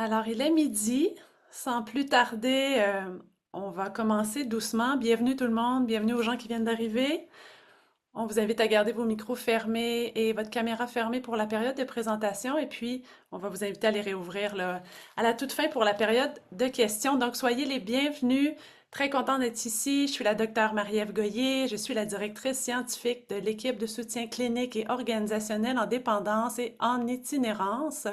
Alors, il est midi. Sans plus tarder, on va commencer doucement. Bienvenue tout le monde, bienvenue aux gens qui viennent d'arriver. On vous invite à garder vos micros fermés et votre caméra fermée pour la période de présentation et puis on va vous inviter à les réouvrir là, à la toute fin pour la période de questions. Donc, soyez les bienvenus. Très contente d'être ici. Je suis la docteure Marie-Ève Goyer. Je suis la directrice scientifique de l'équipe de soutien clinique et organisationnel en dépendance et en itinérance.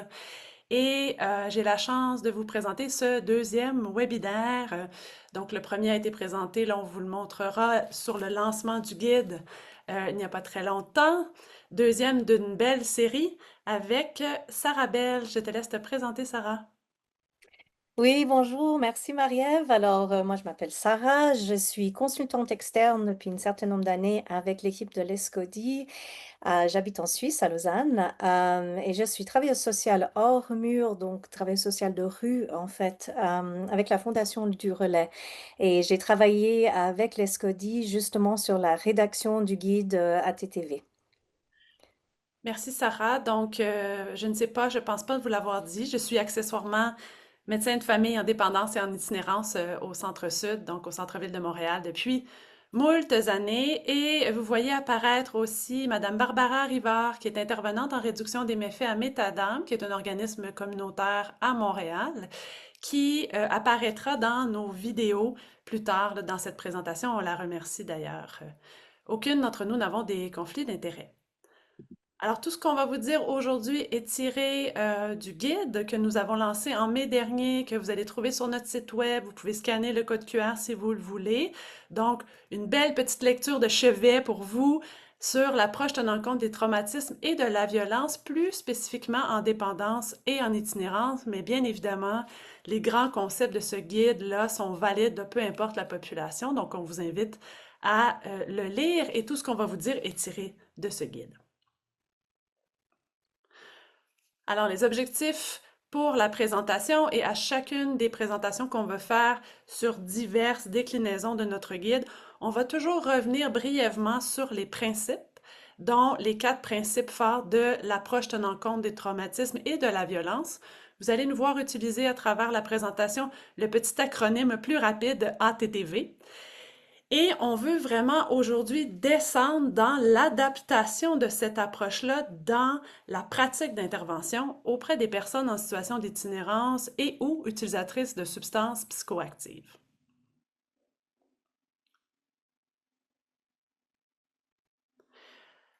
Et j'ai la chance de vous présenter ce deuxième webinaire. Donc, le premier a été présenté, là, on vous le montrera sur le lancement du guide il n'y a pas très longtemps. Deuxième d'une belle série avec Sarah Bell. Je te laisse te présenter, Sarah. Oui, bonjour, merci Marie-Ève. Alors, moi, je m'appelle Sarah, je suis consultante externe depuis un certain nombre d'années avec l'équipe de l'ESCODI. J'habite en Suisse, à Lausanne, et je suis travailleuse sociale hors mur, donc travailleuse sociale de rue, en fait, avec la Fondation du Relais. Et j'ai travaillé avec l'ESCODI justement sur la rédaction du guide ATTV. Merci, Sarah. Donc, je ne sais pas, je pense pas vous l'avoir dit. Je suis accessoirement médecin de famille en dépendance et en itinérance au Centre-Sud, donc au centre-ville de Montréal depuis moultes années. Et vous voyez apparaître aussi Madame Barbara Rivard, qui est intervenante en réduction des méfaits à Métadam, qui est un organisme communautaire à Montréal, qui apparaîtra dans nos vidéos plus tard là, dans cette présentation. On la remercie d'ailleurs. Aucune d'entre nous n'avons des conflits d'intérêts. Alors, tout ce qu'on va vous dire aujourd'hui est tiré du guide que nous avons lancé en mai dernier, que vous allez trouver sur notre site web. Vous pouvez scanner le code QR si vous le voulez. Donc, une belle petite lecture de chevet pour vous sur l'approche tenant compte des traumatismes et de la violence, plus spécifiquement en dépendance et en itinérance. Mais bien évidemment, les grands concepts de ce guide-là sont valides, peu importe la population. Donc, on vous invite à le lire et tout ce qu'on va vous dire est tiré de ce guide. Alors, les objectifs pour la présentation et à chacune des présentations qu'on veut faire sur diverses déclinaisons de notre guide, on va toujours revenir brièvement sur les principes, dont les 4 principes forts de l'approche tenant compte des traumatismes et de la violence. Vous allez nous voir utiliser à travers la présentation le petit acronyme plus rapide ATTV. Et on veut vraiment aujourd'hui descendre dans l'adaptation de cette approche-là dans la pratique d'intervention auprès des personnes en situation d'itinérance et ou utilisatrices de substances psychoactives.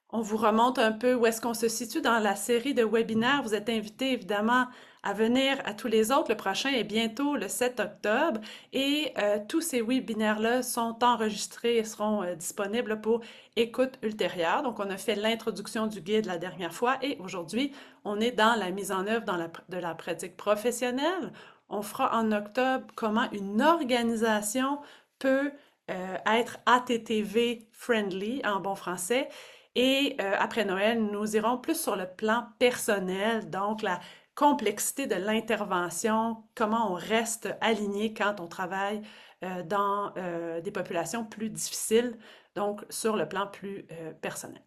On vous remonte un peu où est-ce qu'on se situe dans la série de webinaires. Vous êtes invités évidemment à venir à tous les autres. Le prochain est bientôt le 7 octobre et tous ces webinaires-là sont enregistrés et seront disponibles pour écoute ultérieure. Donc, on a fait l'introduction du guide la dernière fois et aujourd'hui, on est dans la mise en œuvre de la pratique professionnelle. On fera en octobre comment une organisation peut être ATTV friendly en bon français et après Noël, nous irons plus sur le plan personnel, donc la complexité de l'intervention, comment on reste aligné quand on travaille dans des populations plus difficiles, donc sur le plan plus personnel.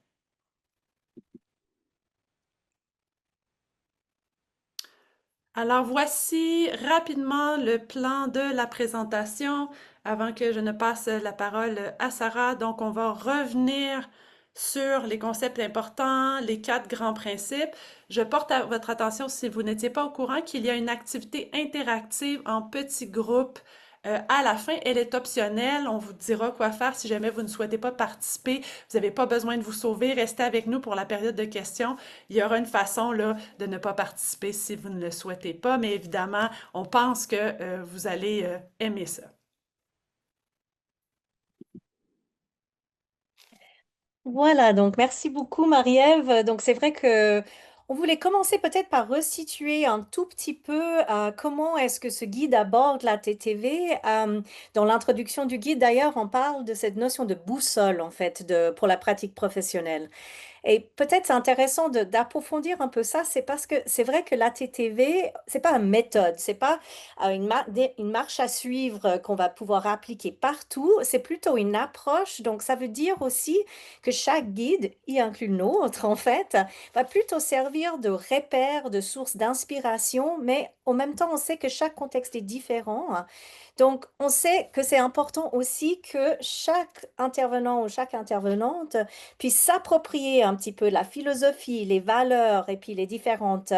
Alors voici rapidement le plan de la présentation avant que je ne passe la parole à Sarah. Donc on va revenir sur les concepts importants, les 4 grands principes. Je porte à votre attention, si vous n'étiez pas au courant, qu'il y a une activité interactive en petits groupes à la fin. Elle est optionnelle. On vous dira quoi faire si jamais vous ne souhaitez pas participer. Vous n'avez pas besoin de vous sauver. Restez avec nous pour la période de questions. Il y aura une façon là, de ne pas participer si vous ne le souhaitez pas, mais évidemment, on pense que vous allez aimer ça. Voilà, donc merci beaucoup Marie-Ève. Donc c'est vrai que on voulait commencer peut-être par resituer un tout petit peu comment est-ce que ce guide aborde la TTV. Dans l'introduction du guide d'ailleurs, on parle de cette notion de boussole en fait pour la pratique professionnelle. Et peut-être c'est intéressant d'approfondir un peu ça, c'est parce que c'est vrai que la TTV, c'est pas une méthode, c'est pas une marche à suivre qu'on va pouvoir appliquer partout, c'est plutôt une approche. Donc ça veut dire aussi que chaque guide, y inclut le nôtre en fait, va plutôt servir de repère, de source d'inspiration, mais en même temps on sait que chaque contexte est différent. Donc, on sait que c'est important aussi que chaque intervenant ou chaque intervenante puisse s'approprier un petit peu la philosophie, les valeurs et puis les différentes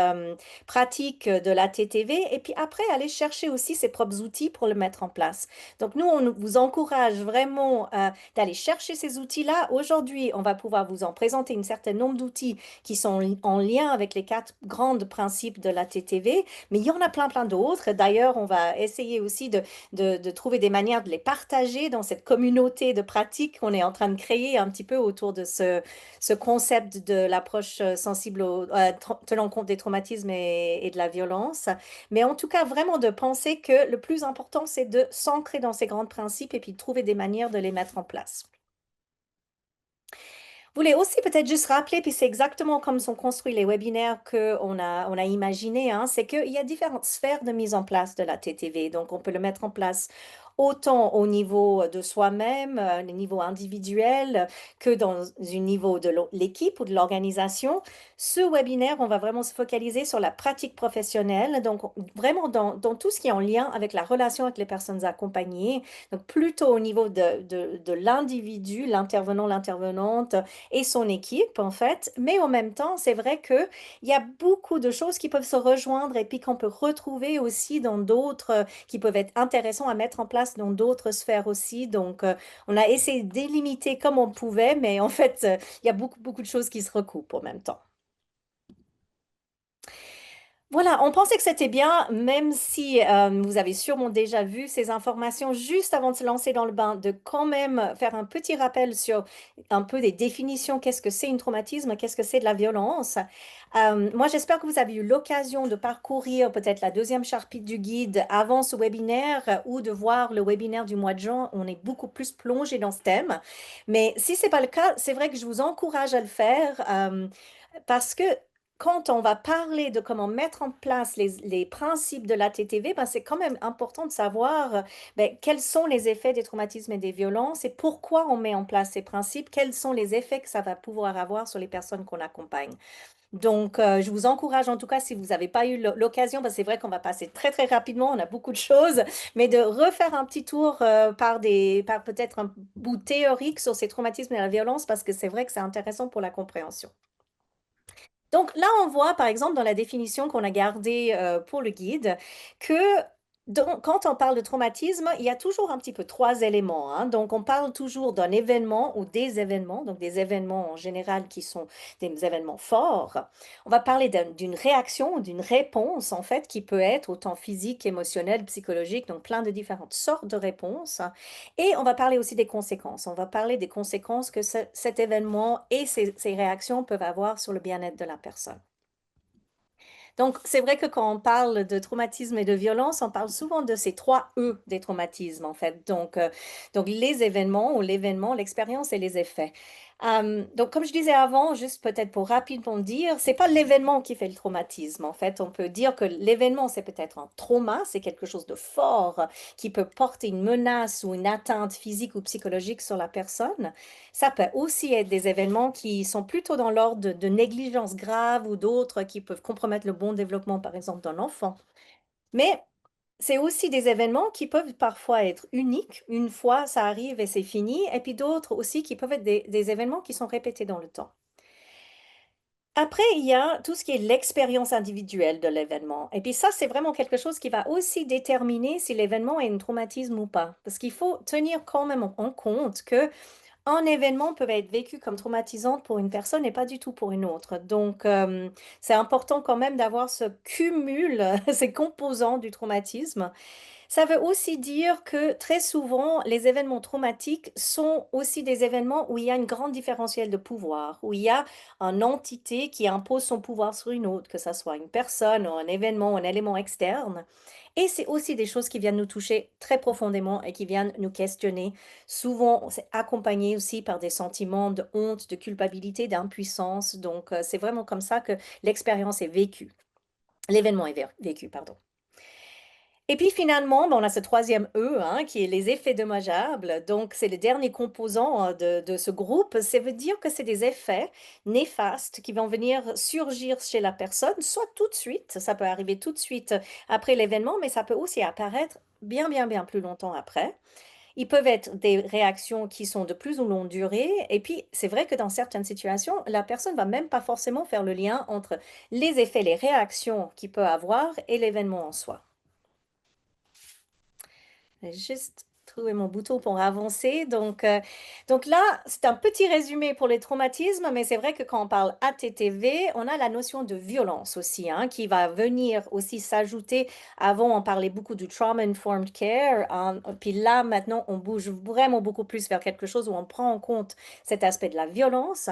pratiques de la TTV et puis après aller chercher aussi ses propres outils pour le mettre en place. Donc, nous, on vous encourage vraiment d'aller chercher ces outils-là. Aujourd'hui, on va pouvoir vous en présenter un certain nombre d'outils qui sont en lien avec les quatre grands principes de la TTV, mais il y en a plein, plein d'autres. D'ailleurs, on va essayer aussi de trouver des manières de les partager dans cette communauté de pratiques qu'on est en train de créer un petit peu autour de ce concept de l'approche sensible tenant compte des traumatismes et de la violence. Mais en tout cas, vraiment de penser que le plus important, c'est de s'ancrer dans ces grands principes et puis de trouver des manières de les mettre en place. Vous voulez aussi peut-être juste rappeler, puis c'est exactement comme sont construits les webinaires on a imaginé, hein, c'est qu'il y a différentes sphères de mise en place de la TTV. Donc, on peut le mettre en place autant au niveau de soi-même, au niveau individuel, que dans un niveau de l'équipe ou de l'organisation. Ce webinaire, on va vraiment se focaliser sur la pratique professionnelle, donc vraiment dans tout ce qui est en lien avec la relation avec les personnes accompagnées, donc plutôt au niveau de l'individu, l'intervenant, l'intervenante et son équipe, en fait. Mais en même temps, c'est vrai qu'il y a beaucoup de choses qui peuvent se rejoindre et puis qu'on peut retrouver aussi dans d'autres, qui peuvent être intéressants à mettre en place dans d'autres sphères aussi. Donc, on a essayé de délimiter comme on pouvait, mais en fait, il y a beaucoup, beaucoup de choses qui se recoupent en même temps. Voilà, on pensait que c'était bien, même si vous avez sûrement déjà vu ces informations juste avant de se lancer dans le bain, de quand même faire un petit rappel sur un peu des définitions, qu'est-ce que c'est un traumatisme, qu'est-ce que c'est de la violence. Moi, j'espère que vous avez eu l'occasion de parcourir peut-être la deuxième chapitre du guide avant ce webinaire ou de voir le webinaire du mois de juin. On est beaucoup plus plongé dans ce thème. Mais si ce n'est pas le cas, c'est vrai que je vous encourage à le faire. Parce que quand on va parler de comment mettre en place les principes de la TTV, ben, c'est quand même important de savoir ben, quels sont les effets des traumatismes et des violences et pourquoi on met en place ces principes, quels sont les effets que ça va pouvoir avoir sur les personnes qu'on accompagne. Donc, je vous encourage en tout cas, si vous n'avez pas eu l'occasion, parce que c'est vrai qu'on va passer très très rapidement, on a beaucoup de choses, mais de refaire un petit tour par peut-être un bout théorique sur ces traumatismes et la violence, parce que c'est vrai que c'est intéressant pour la compréhension. Donc là, on voit par exemple dans la définition qu'on a gardée pour le guide que quand on parle de traumatisme, il y a toujours un petit peu trois éléments, hein. Donc on parle toujours d'un événement ou des événements, donc des événements en général qui sont des événements forts. On va parler d'une réaction ou d'une réponse en fait qui peut être autant physique, émotionnelle, psychologique, donc plein de différentes sortes de réponses. Et on va parler aussi des conséquences. On va parler des conséquences que cet événement et ces réactions peuvent avoir sur le bien-être de la personne. Donc, c'est vrai que quand on parle de traumatisme et de violence, on parle souvent de ces trois E des traumatismes, en fait. Donc les événements ou l'événement, l'expérience et les effets. Donc, comme je disais avant, juste peut-être pour rapidement dire, c'est pas l'événement qui fait le traumatisme. En fait, on peut dire que l'événement, c'est peut-être un trauma, c'est quelque chose de fort qui peut porter une menace ou une atteinte physique ou psychologique sur la personne. Ça peut aussi être des événements qui sont plutôt dans l'ordre de négligence grave ou d'autres qui peuvent compromettre le bon développement, par exemple, d'un enfant. Mais c'est aussi des événements qui peuvent parfois être uniques. Une fois, ça arrive et c'est fini. Et puis d'autres aussi qui peuvent être des événements qui sont répétés dans le temps. Après, il y a tout ce qui est l'expérience individuelle de l'événement. Et puis ça, c'est vraiment quelque chose qui va aussi déterminer si l'événement est un traumatisme ou pas. Parce qu'il faut tenir quand même en compte que un événement peut être vécu comme traumatisant pour une personne et pas du tout pour une autre. Donc, c'est important quand même d'avoir ce cumul, ces composants du traumatisme. Ça veut aussi dire que très souvent, les événements traumatiques sont aussi des événements où il y a une grande différentielle de pouvoir, où il y a une entité qui impose son pouvoir sur une autre, que ce soit une personne ou un événement, un élément externe. Et c'est aussi des choses qui viennent nous toucher très profondément et qui viennent nous questionner. Souvent, c'est accompagné aussi par des sentiments de honte, de culpabilité, d'impuissance. Donc, c'est vraiment comme ça que l'expérience est vécue. L'événement est vécu, pardon. Et puis finalement, ben, on a ce troisième E, hein, qui est les effets dommageables. Donc, c'est le dernier composant de ce groupe. Ça veut dire que c'est des effets néfastes qui vont venir surgir chez la personne, soit tout de suite, ça peut arriver tout de suite après l'événement, mais ça peut aussi apparaître bien, bien, bien plus longtemps après. Ils peuvent être des réactions qui sont de plus ou longue durée. Et puis, c'est vrai que dans certaines situations, la personne va même pas forcément faire le lien entre les effets, les réactions qu'il peut avoir et l'événement en soi. J'ai juste trouvé mon bouton pour avancer. Donc là, c'est un petit résumé pour les traumatismes, mais c'est vrai que quand on parle ATTV, on a la notion de violence aussi, hein, qui va venir aussi s'ajouter. Avant, on parlait beaucoup du trauma-informed care, hein, puis là, maintenant, on bouge vraiment beaucoup plus vers quelque chose où on prend en compte cet aspect de la violence.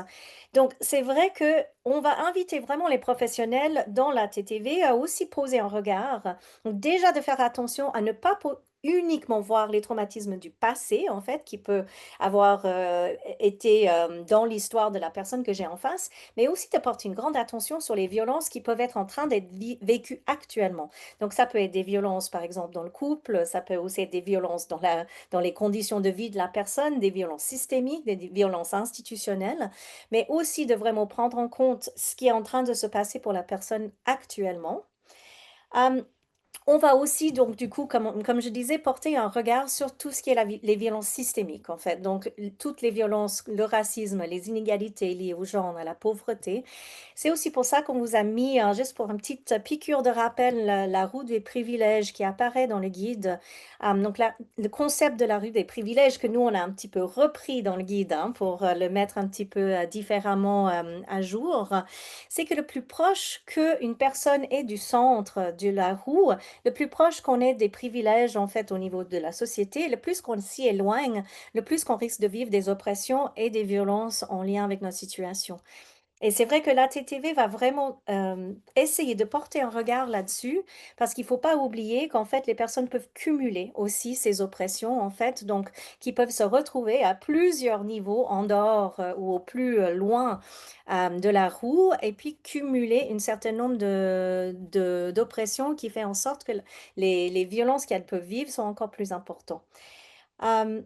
Donc, c'est vrai que on va inviter vraiment les professionnels dans la TTV à aussi poser un regard. Donc, déjà de faire attention à ne pas uniquement voir les traumatismes du passé, en fait, qui peut avoir été dans l'histoire de la personne que j'ai en face, mais aussi de porter une grande attention sur les violences qui peuvent être en train d'être vécues actuellement. Donc, ça peut être des violences, par exemple, dans le couple, ça peut aussi être des violences dans les conditions de vie de la personne, des violences systémiques, des violences institutionnelles, mais aussi de vraiment prendre en compte ce qui est en train de se passer pour la personne actuellement. Euh, on va aussi, donc, du coup, comme je disais, porter un regard sur tout ce qui est les violences systémiques, en fait. Donc, toutes les violences, le racisme, les inégalités liées au genre, à la pauvreté. C'est aussi pour ça qu'on vous a mis, hein, juste pour une petite piqûre de rappel, la roue des privilèges qui apparaît dans le guide. Donc, le concept de la rue des privilèges que nous, on a un petit peu repris dans le guide, hein, pour le mettre un petit peu différemment à jour, c'est que le plus proche qu'une personne est du centre de la roue, le plus proche qu'on est des privilèges, en fait, au niveau de la société, le plus qu'on s'y éloigne, le plus qu'on risque de vivre des oppressions et des violences en lien avec notre situation. Et c'est vrai que la TTV va vraiment essayer de porter un regard là-dessus, parce qu'il ne faut pas oublier qu'en fait, les personnes peuvent cumuler aussi ces oppressions, en fait, donc qui peuvent se retrouver à plusieurs niveaux, en dehors ou au plus loin de la roue, et puis cumuler un certain nombre d'oppressions qui fait en sorte que les violences qu'elles peuvent vivre sont encore plus importantes.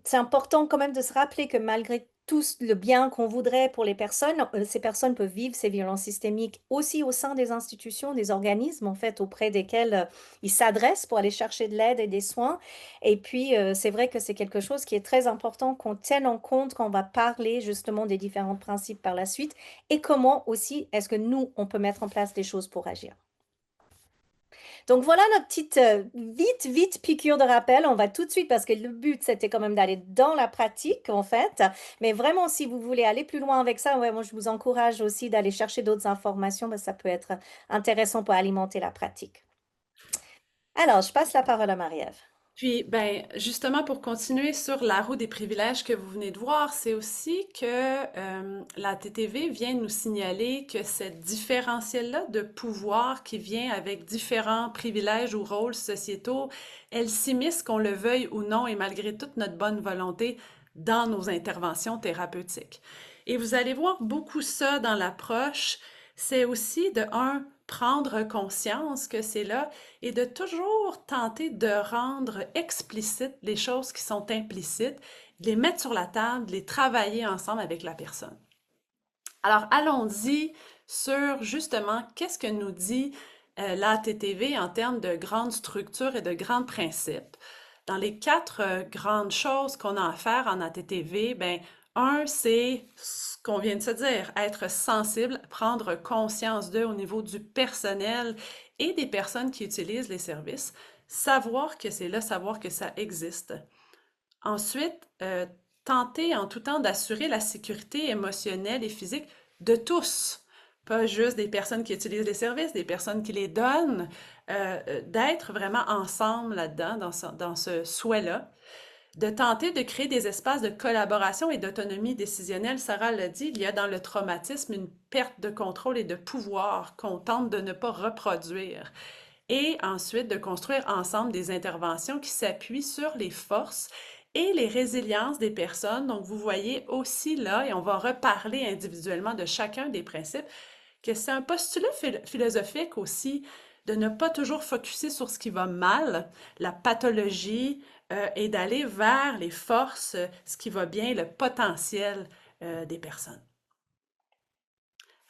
C'est important quand même de se rappeler que malgré tout le bien qu'on voudrait pour les personnes, ces personnes peuvent vivre ces violences systémiques aussi au sein des institutions, des organismes en fait auprès desquels ils s'adressent pour aller chercher de l'aide et des soins. Et puis c'est vrai que c'est quelque chose qui est très important qu'on tienne en compte quand on va parler justement des différents principes par la suite et comment aussi est-ce que nous on peut mettre en place des choses pour agir. Donc voilà notre petite vite piqûre de rappel. On va tout de suite parce que le but c'était quand même d'aller dans la pratique en fait. Mais vraiment si vous voulez aller plus loin avec ça, ouais, moi je vous encourage aussi d'aller chercher d'autres informations parce que ça peut être intéressant pour alimenter la pratique. Alors, je passe la parole à Marie-Ève. Puis, ben, justement, pour continuer sur la roue des privilèges que vous venez de voir, c'est aussi que la TTV vient nous signaler que cette différentiel-là de pouvoir qui vient avec différents privilèges ou rôles sociétaux, elle s'immisce qu'on le veuille ou non et malgré toute notre bonne volonté dans nos interventions thérapeutiques. Et vous allez voir beaucoup ça dans l'approche. C'est aussi de un, prendre conscience que c'est là et de toujours tenter de rendre explicites les choses qui sont implicites, de les mettre sur la table, de les travailler ensemble avec la personne. Alors, allons-y sur justement qu'est-ce que nous dit l'ATTV en termes de grandes structures et de grands principes. Dans les quatre grandes choses qu'on a à faire en ATTV, ben, un, c'est ce qu'on vient de se dire, être sensible, prendre conscience d'eux au niveau du personnel et des personnes qui utilisent les services, savoir que c'est là, savoir que ça existe. Ensuite, tenter en tout temps d'assurer la sécurité émotionnelle et physique de tous, pas juste des personnes qui utilisent les services, des personnes qui les donnent, d'être vraiment ensemble là-dedans, dans ce souhait-là, de tenter de créer des espaces de collaboration et d'autonomie décisionnelle. Sarah l'a dit, il y a dans le traumatisme une perte de contrôle et de pouvoir qu'on tente de ne pas reproduire. Et ensuite, de construire ensemble des interventions qui s'appuient sur les forces et les résiliences des personnes. Donc, vous voyez aussi là, et on va reparler individuellement de chacun des principes, que c'est un postulat philosophique aussi de ne pas toujours focuser sur ce qui va mal, la pathologie, et d'aller vers les forces, ce qui va bien, le potentiel des personnes.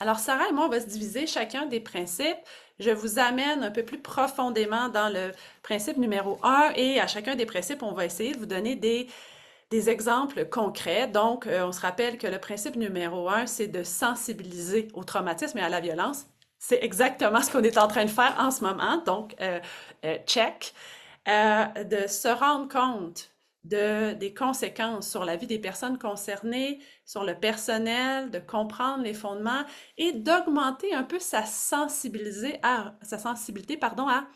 Alors, Sarah et moi, on va se diviser chacun des principes. Je vous amène un peu plus profondément dans le principe numéro un et à chacun des principes, on va essayer de vous donner des exemples concrets. Donc, on se rappelle que le principe numéro un, c'est de sensibiliser au traumatisme et à la violence. C'est exactement ce qu'on est en train de faire en ce moment. Donc, check. De se rendre compte des conséquences sur la vie des personnes concernées, sur le personnel, de comprendre les fondements et d'augmenter un peu sa sensibilité, pardon, à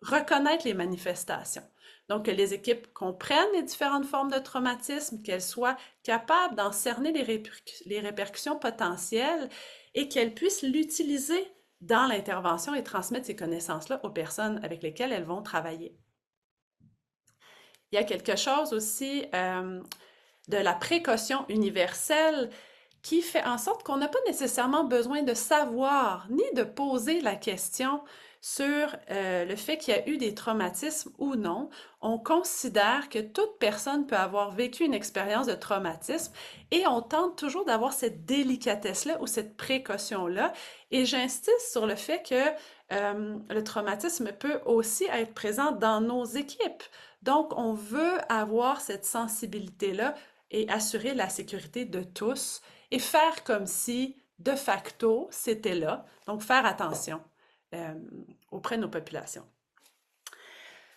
reconnaître les manifestations. Donc, que les équipes comprennent les différentes formes de traumatisme, qu'elles soient capables d'en cerner les répercussions potentielles et qu'elles puissent l'utiliser dans l'intervention et transmettre ces connaissances-là aux personnes avec lesquelles elles vont travailler. Il y a quelque chose aussi de la précaution universelle qui fait en sorte qu'on n'a pas nécessairement besoin de savoir ni de poser la question sur le fait qu'il y a eu des traumatismes ou non. On considère que toute personne peut avoir vécu une expérience de traumatisme et on tente toujours d'avoir cette délicatesse-là ou cette précaution-là. Et j'insiste sur le fait que le traumatisme peut aussi être présent dans nos équipes. Donc, on veut avoir cette sensibilité-là et assurer la sécurité de tous et faire comme si, de facto, c'était là. Donc, faire attention euh, auprès de nos populations.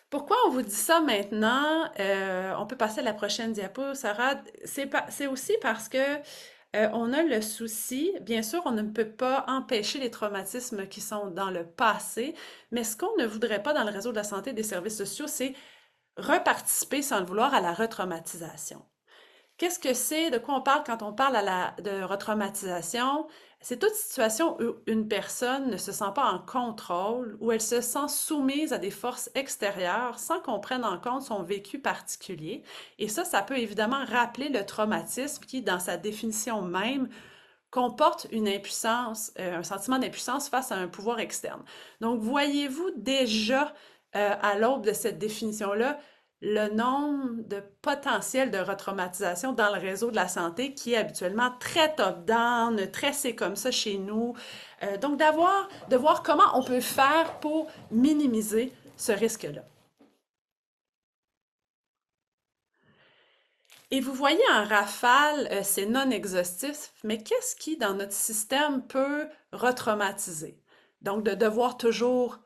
Pourquoi on vous dit ça maintenant? On peut passer à la prochaine diapo, Sarah. C'est aussi parce que on a le souci, bien sûr, on ne peut pas empêcher les traumatismes qui sont dans le passé, mais ce qu'on ne voudrait pas dans le réseau de la santé et des services sociaux, c'est reparticiper sans le vouloir à la retraumatisation. Qu'est-ce que c'est? De quoi on parle quand on parle de retraumatisation? C'est toute situation où une personne ne se sent pas en contrôle, où elle se sent soumise à des forces extérieures sans qu'on prenne en compte son vécu particulier. Et ça peut évidemment rappeler le traumatisme qui, dans sa définition même, comporte une impuissance, un sentiment d'impuissance face à un pouvoir externe. Donc, voyez-vous déjà à l'aube de cette définition-là le nombre de potentiels de retraumatisation dans le réseau de la santé qui est habituellement très top-down, très c'est comme ça chez nous. Donc, de voir comment on peut faire pour minimiser ce risque-là. Et vous voyez en rafale, c'est non exhaustif, mais qu'est-ce qui, dans notre système, peut retraumatiser? Donc, de devoir toujours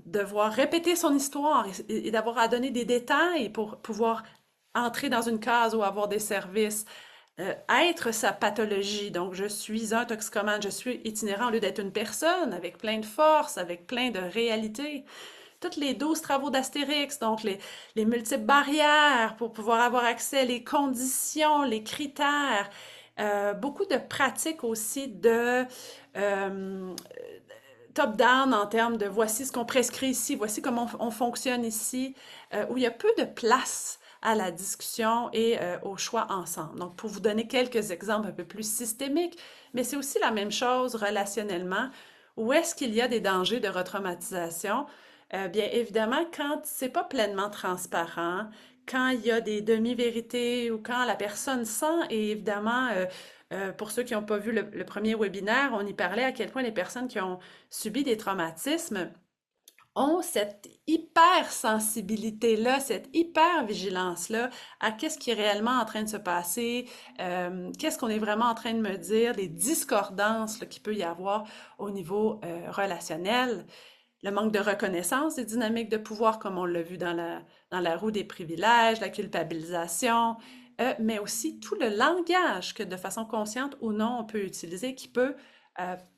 devoir répéter son histoire et d'avoir à donner des détails pour pouvoir entrer dans une case ou avoir des services. Être sa pathologie, donc je suis un toxicomane, je suis itinérant au lieu d'être une personne avec plein de force, avec plein de réalités. Toutes les 12 travaux d'Astérix, donc les multiples barrières pour pouvoir avoir accès, les conditions, les critères, beaucoup de pratiques aussi de top-down en termes de voici ce qu'on prescrit ici, voici comment on fonctionne ici, où il y a peu de place à la discussion et au choix ensemble. Donc, pour vous donner quelques exemples un peu plus systémiques, mais c'est aussi la même chose relationnellement. Où est-ce qu'il y a des dangers de retraumatisation? Bien évidemment, quand c'est pas pleinement transparent, quand il y a des demi-vérités ou quand la personne sent, et évidemment, pour ceux qui n'ont pas vu le premier webinaire, on y parlait à quel point les personnes qui ont subi des traumatismes ont cette hypersensibilité-là, cette hyper-vigilance-là à qu'est-ce qui est réellement en train de se passer, qu'est-ce qu'on est vraiment en train de me dire, les discordances qu'il peut y avoir au niveau relationnel, le manque de reconnaissance des dynamiques de pouvoir, comme on l'a vu dans la roue des privilèges, la culpabilisation, mais aussi tout le langage que de façon consciente ou non on peut utiliser qui peut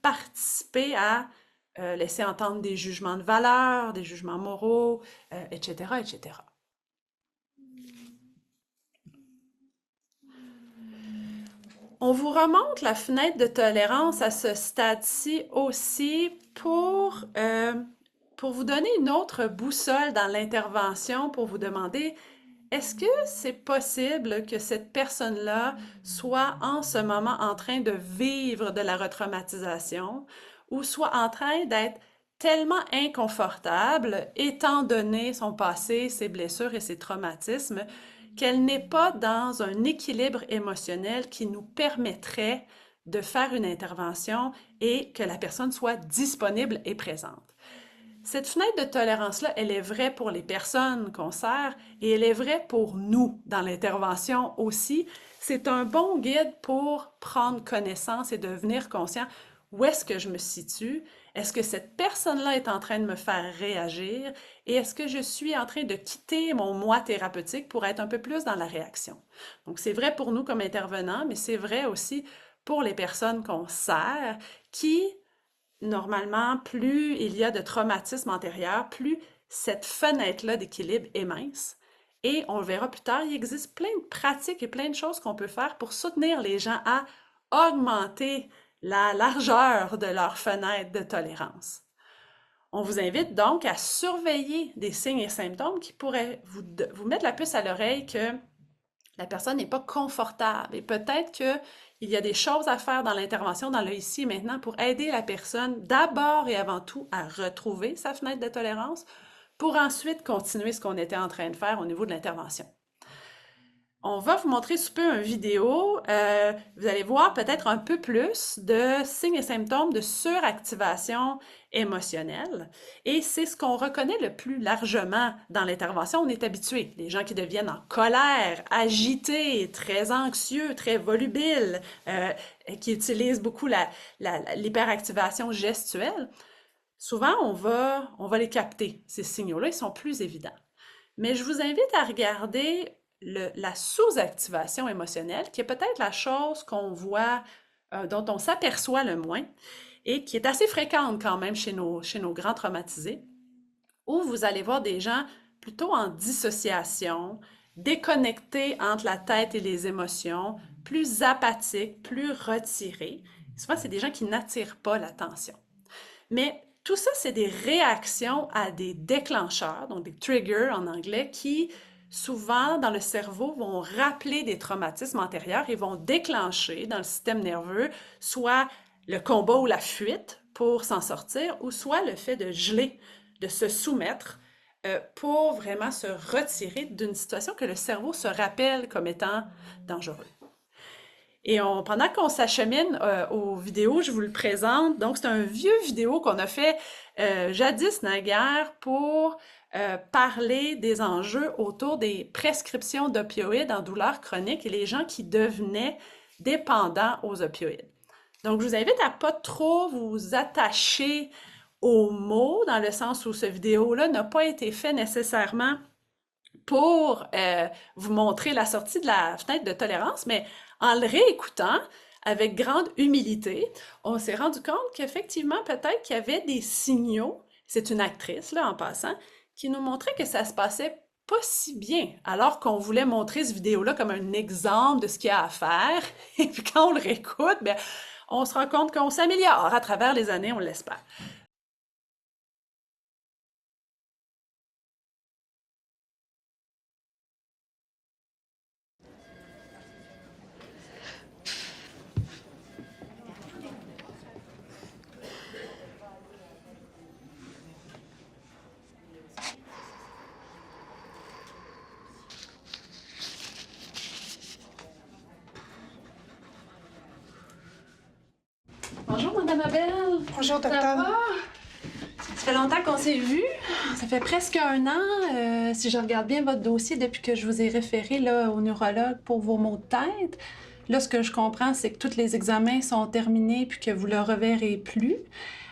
participer à laisser entendre des jugements de valeur, des jugements moraux, etc., etc. On vous remonte la fenêtre de tolérance à ce stade-ci aussi pour vous donner une autre boussole dans l'intervention, pour vous demander, est-ce que c'est possible que cette personne-là soit en ce moment en train de vivre de la retraumatisation ou soit en train d'être tellement inconfortable, étant donné son passé, ses blessures et ses traumatismes, qu'elle n'est pas dans un équilibre émotionnel qui nous permettrait de faire une intervention et que la personne soit disponible et présente. Cette fenêtre de tolérance-là, elle est vraie pour les personnes qu'on sert et elle est vraie pour nous dans l'intervention aussi. C'est un bon guide pour prendre connaissance et devenir conscient où est-ce que je me situe, est-ce que cette personne-là est en train de me faire réagir et est-ce que je suis en train de quitter mon moi thérapeutique pour être un peu plus dans la réaction. Donc c'est vrai pour nous comme intervenants, mais c'est vrai aussi pour les personnes qu'on sert qui normalement, plus il y a de traumatisme antérieur, plus cette fenêtre-là d'équilibre est mince. Et on le verra plus tard, il existe plein de pratiques et plein de choses qu'on peut faire pour soutenir les gens à augmenter la largeur de leur fenêtre de tolérance. On vous invite donc à surveiller des signes et symptômes qui pourraient vous mettre la puce à l'oreille que la personne n'est pas confortable et peut-être qu'il y a des choses à faire dans l'intervention, dans le ici et maintenant pour aider la personne d'abord et avant tout à retrouver sa fenêtre de tolérance pour ensuite continuer ce qu'on était en train de faire au niveau de l'intervention. On va vous montrer sous peu une vidéo. Vous allez voir peut-être un peu plus de signes et symptômes de suractivation émotionnelle. Et c'est ce qu'on reconnaît le plus largement dans l'intervention. On est habitué. Les gens qui deviennent en colère, agités, très anxieux, très volubiles, qui utilisent beaucoup l'hyperactivation gestuelle. Souvent, on va les capter. Ces signaux-là, ils sont plus évidents. Mais je vous invite à regarder la sous-activation émotionnelle, qui est peut-être la chose qu'on voit, dont on s'aperçoit le moins et qui est assez fréquente quand même chez nos grands traumatisés, où vous allez voir des gens plutôt en dissociation, déconnectés entre la tête et les émotions, plus apathiques, plus retirés. Souvent, c'est des gens qui n'attirent pas l'attention. Mais tout ça, c'est des réactions à des déclencheurs, donc des triggers en anglais, qui souvent dans le cerveau vont rappeler des traumatismes antérieurs et vont déclencher dans le système nerveux soit le combat ou la fuite pour s'en sortir, ou soit le fait de geler, de se soumettre pour vraiment se retirer d'une situation que le cerveau se rappelle comme étant dangereuse. Et pendant qu'on s'achemine aux vidéos, je vous le présente. Donc, c'est un vieux vidéo qu'on a fait jadis naguère pour parler des enjeux autour des prescriptions d'opioïdes en douleur chronique et les gens qui devenaient dépendants aux opioïdes. Donc, je vous invite à pas trop vous attacher aux mots, dans le sens où cette vidéo-là n'a pas été fait nécessairement pour vous montrer la sortie de la fenêtre de tolérance, mais en le réécoutant avec grande humilité, on s'est rendu compte qu'effectivement, peut-être qu'il y avait des signaux, c'est une actrice, là, en passant, qui nous montrait que ça se passait pas si bien, alors qu'on voulait montrer cette vidéo-là comme un exemple de ce qu'il y a à faire. Et puis quand on le réécoute, bien, on se rend compte qu'on s'améliore à travers les années, on l'espère. Bonjour, Madame Abel. Bonjour, Ça docteur. va? Ça fait longtemps qu'on s'est vus. Ça fait presque un an, si je regarde bien votre dossier, depuis que je vous ai référé là, au neurologue pour vos maux de tête. Là, ce que je comprends, c'est que tous les examens sont terminés puis que vous le reverrez plus.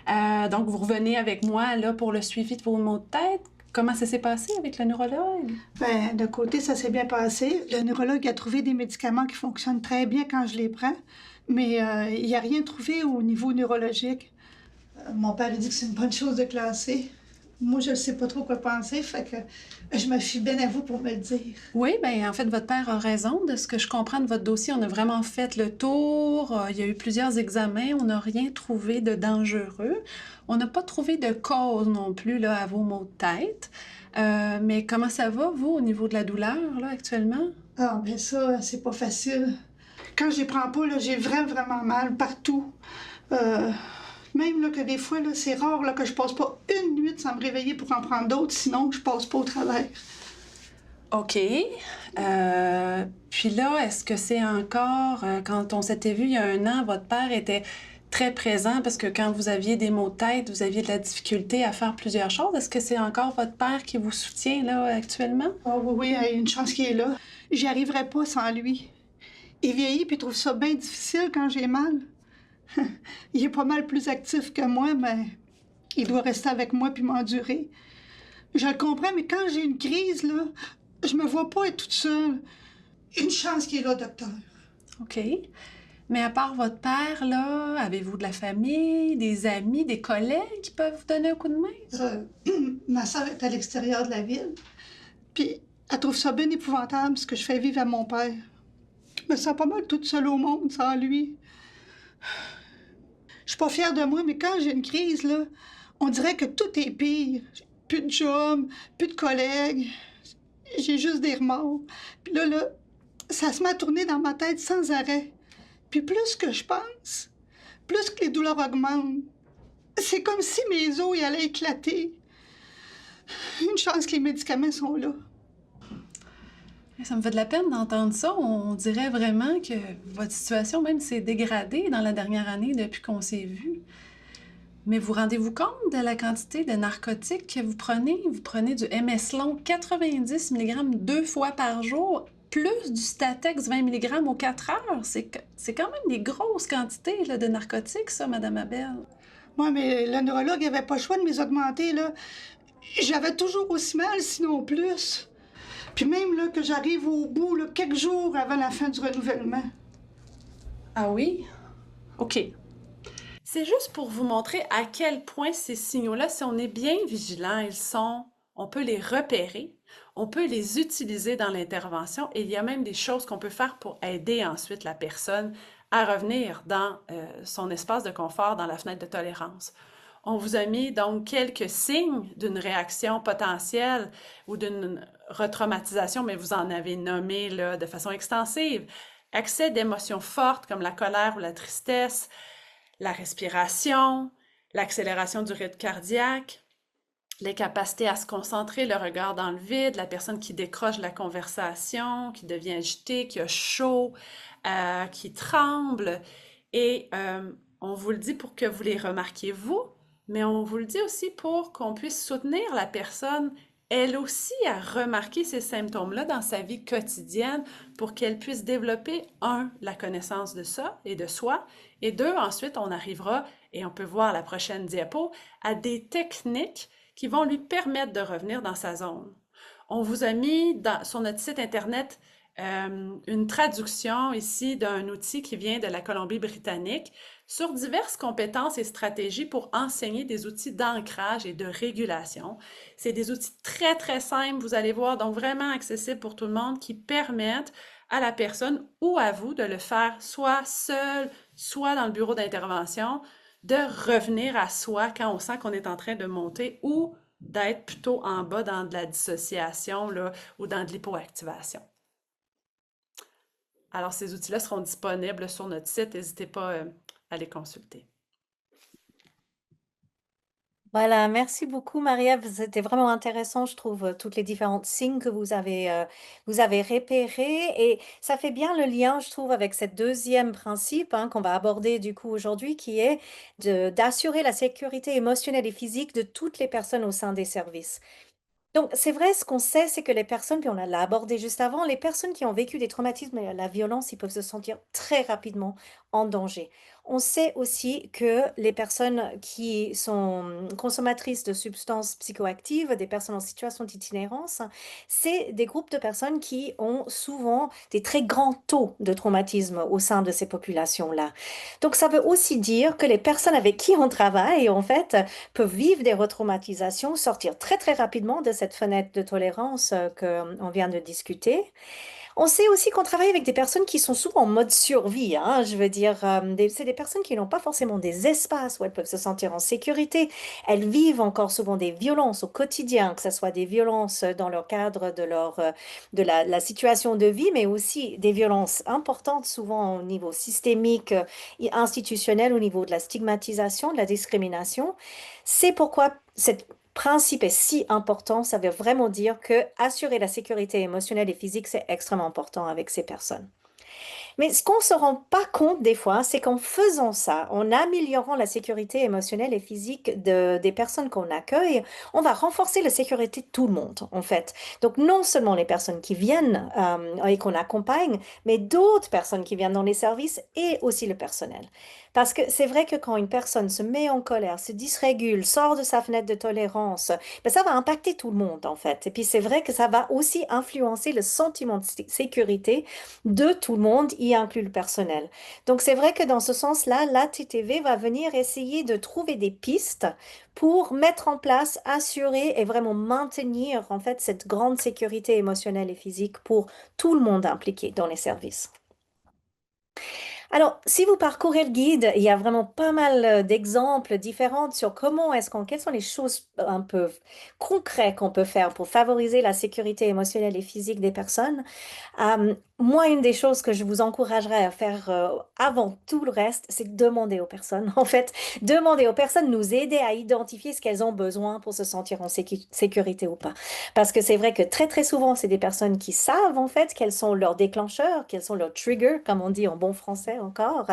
Donc, vous revenez avec moi là, pour le suivi de vos maux de tête. Comment ça s'est passé avec le neurologue? Ben, de côté, ça s'est bien passé. Le neurologue a trouvé des médicaments qui fonctionnent très bien quand je les prends. mais il n'y a rien trouvé au niveau neurologique. Mon père a dit que c'est une bonne chose de classer. Moi, je ne sais pas trop quoi penser, fait que je me fie bien à vous pour me le dire. Oui, ben en fait, votre père a raison. De ce que je comprends de votre dossier, on a vraiment fait le tour. Il y a eu plusieurs examens. On n'a rien trouvé de dangereux. On n'a pas trouvé de cause non plus là, à vos maux de tête. Mais comment ça va, vous, au niveau de la douleur, là, actuellement? Ah, ben ça, c'est pas facile. Quand je les prends pas, là, j'ai vraiment mal partout. Euh, Même là, que des fois, là, c'est rare là, que je passe pas une nuit sans me réveiller pour en prendre d'autres, sinon je passe pas au travers. OK. Puis là, est-ce que c'est encore, quand on s'était vu il y a un an, votre père était très présent parce que quand vous aviez des maux de tête, vous aviez de la difficulté à faire plusieurs choses. Est-ce que c'est encore votre père qui vous soutient là actuellement? Ah oui, oui, il y a une chance qu'il est là. J'y arriverais pas sans lui. Il vieillit puis il trouve ça bien difficile quand j'ai mal. Il est pas mal plus actif que moi, mais il doit rester avec moi puis m'endurer. Je le comprends, mais quand j'ai une crise, là, je me vois pas être toute seule. Une chance qu'il est là, docteur. OK. Mais à part votre père, là, avez-vous de la famille, des amis, des collègues qui peuvent vous donner un coup de main? Ma soeur est à l'extérieur de la ville, puis elle trouve ça bien épouvantable ce que je fais vivre à mon père. Je me sens pas mal toute seule au monde sans lui. Je suis pas fière de moi, mais quand j'ai une crise, là, on dirait que tout est pire. J'ai plus de job, plus de collègues. J'ai juste des remords. Puis là, ça se met à tourner dans ma tête sans arrêt. Puis plus que je pense, plus que les douleurs augmentent. C'est comme si mes os y allaient éclater. Une chance que les médicaments sont là. Ça me fait de la peine d'entendre ça. On dirait vraiment que votre situation même s'est dégradée dans la dernière année depuis qu'on s'est vu. Mais vous rendez-vous compte de la quantité de narcotiques que vous prenez? Vous prenez du MS long 90 mg 2 fois par jour, plus du Statex 20 mg aux 4 heures. C'est quand même des grosses quantités là, de narcotiques, ça, Madame Abel. Moi, mais le neurologue avait pas le choix de me les augmenter, là. J'avais toujours aussi mal, sinon plus. Puis même là, que j'arrive au bout, là, quelques jours avant la fin du renouvellement. Ah oui? OK. C'est juste pour vous montrer à quel point ces signaux-là, si on est bien vigilant, on peut les repérer, on peut les utiliser dans l'intervention et il y a même des choses qu'on peut faire pour aider ensuite la personne à revenir dans son espace de confort, dans la fenêtre de tolérance. On vous a mis donc quelques signes d'une réaction potentielle ou d'une retraumatisation, mais vous en avez nommé là, de façon extensive. Accès d'émotions fortes comme la colère ou la tristesse, la respiration, l'accélération du rythme cardiaque, les capacités à se concentrer, le regard dans le vide, la personne qui décroche la conversation, qui devient agitée, qui a chaud, qui tremble. Et on vous le dit pour que vous les remarquiez vous, mais on vous le dit aussi pour qu'on puisse soutenir la personne, elle aussi, à remarquer ces symptômes-là dans sa vie quotidienne pour qu'elle puisse développer, un, la connaissance de ça et de soi, et deux, ensuite, on arrivera, et on peut voir la prochaine diapo, à des techniques qui vont lui permettre de revenir dans sa zone. On vous a mis sur notre site Internet une traduction ici d'un outil qui vient de la Colombie-Britannique sur diverses compétences et stratégies pour enseigner des outils d'ancrage et de régulation. C'est des outils très, très simples, vous allez voir, donc vraiment accessibles pour tout le monde, qui permettent à la personne ou à vous de le faire soit seul, soit dans le bureau d'intervention, de revenir à soi quand on sent qu'on est en train de monter ou d'être plutôt en bas dans de la dissociation là, ou dans de l'hypoactivation. Alors, ces outils-là seront disponibles sur notre site. N'hésitez pas à les consulter. Voilà, merci beaucoup Marie-Ève. C'était vraiment intéressant, je trouve, toutes les différentes signes que vous avez repérés. Et ça fait bien le lien, je trouve, avec cette deuxième principe hein, qu'on va aborder du coup aujourd'hui, qui est d'assurer la sécurité émotionnelle et physique de toutes les personnes au sein des services. Donc, c'est vrai, ce qu'on sait, c'est que les personnes, puis on l'a abordé juste avant, les personnes qui ont vécu des traumatismes et la violence, ils peuvent se sentir très rapidement en danger. On sait aussi que les personnes qui sont consommatrices de substances psychoactives, des personnes en situation d'itinérance, c'est des groupes de personnes qui ont souvent des très grands taux de traumatisme au sein de ces populations-là. Donc, ça veut aussi dire que les personnes avec qui on travaille, en fait, peuvent vivre des retraumatisations, sortir très, très rapidement de cette fenêtre de tolérance qu'on vient de discuter. On sait aussi qu'on travaille avec des personnes qui sont souvent en mode survie, hein. Je veux dire, c'est des personnes qui n'ont pas forcément des espaces où elles peuvent se sentir en sécurité. Elles vivent encore souvent des violences au quotidien, que ce soit des violences dans leur cadre de la situation de vie, mais aussi des violences importantes, souvent au niveau systémique, et institutionnel, au niveau de la stigmatisation, de la discrimination. C'est pourquoi cette principe est si important, ça veut vraiment dire que assurer la sécurité émotionnelle et physique, c'est extrêmement important avec ces personnes. Mais ce qu'on se rend pas compte des fois, c'est qu'en faisant ça, en améliorant la sécurité émotionnelle et physique des personnes qu'on accueille, on va renforcer la sécurité de tout le monde, en fait. Donc, non seulement les personnes qui viennent et qu'on accompagne, mais d'autres personnes qui viennent dans les services et aussi le personnel. Parce que c'est vrai que quand une personne se met en colère, se dysrégule, sort de sa fenêtre de tolérance, ben ça va impacter tout le monde, en fait. Et puis, c'est vrai que ça va aussi influencer le sentiment de sécurité de tout le monde, y inclut le personnel. Donc c'est vrai que dans ce sens-là, la TTV va venir essayer de trouver des pistes pour mettre en place, assurer et vraiment maintenir en fait cette grande sécurité émotionnelle et physique pour tout le monde impliqué dans les services. Alors, si vous parcourez le guide, il y a vraiment pas mal d'exemples différents sur quelles sont les choses un peu concrètes qu'on peut faire pour favoriser la sécurité émotionnelle et physique des personnes. Moi, une des choses que je vous encouragerais à faire avant tout le reste, c'est de demander aux personnes. En fait, demander aux personnes, nous aider à identifier ce qu'elles ont besoin pour se sentir en sécurité ou pas. Parce que c'est vrai que très, très souvent, c'est des personnes qui savent en fait quels sont leurs déclencheurs, quels sont leurs triggers, comme on dit en bon français encore.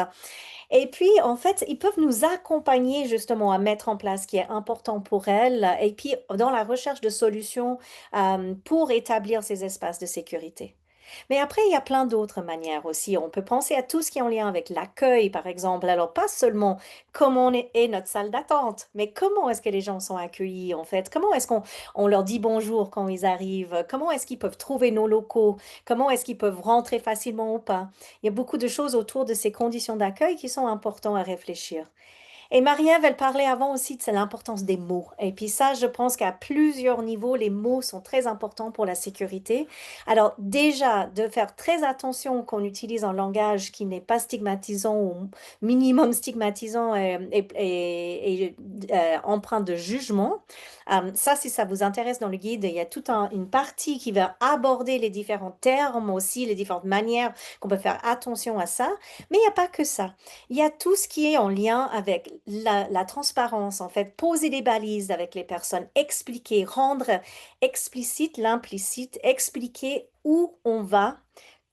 Et puis, en fait, ils peuvent nous accompagner justement à mettre en place ce qui est important pour elles et puis dans la recherche de solutions pour établir ces espaces de sécurité. Mais après, il y a plein d'autres manières aussi. On peut penser à tout ce qui est en lien avec l'accueil, par exemple. Alors, pas seulement comment est notre salle d'attente, mais comment est-ce que les gens sont accueillis, en fait? Comment est-ce qu'on leur dit bonjour quand ils arrivent? Comment est-ce qu'ils peuvent trouver nos locaux? Comment est-ce qu'ils peuvent rentrer facilement ou pas? Il y a beaucoup de choses autour de ces conditions d'accueil qui sont importantes à réfléchir. Et Marie-Ève, elle parlait avant aussi de l'importance des mots. Et puis ça, je pense qu'à plusieurs niveaux, les mots sont très importants pour la sécurité. Alors déjà, de faire très attention qu'on utilise un langage qui n'est pas stigmatisant ou minimum stigmatisant et empreint de jugement. Ça, si ça vous intéresse dans le guide, il y a toute une partie qui va aborder les différents termes aussi, les différentes manières qu'on peut faire attention à ça. Mais il n'y a pas que ça. Il y a tout ce qui est en lien avec la transparence, en fait, poser des balises avec les personnes, expliquer, rendre explicite l'implicite, expliquer où on va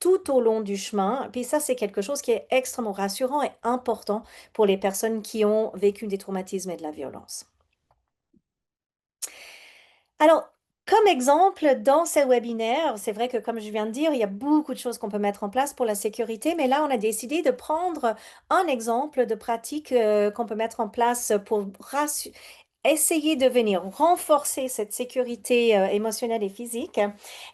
tout au long du chemin. Puis ça, c'est quelque chose qui est extrêmement rassurant et important pour les personnes qui ont vécu des traumatismes et de la violence. Alors, comme exemple, dans ces webinaires, c'est vrai que comme je viens de dire, il y a beaucoup de choses qu'on peut mettre en place pour la sécurité, mais là, on a décidé de prendre un exemple de pratique qu'on peut mettre en place pour essayer de venir renforcer cette sécurité émotionnelle et physique.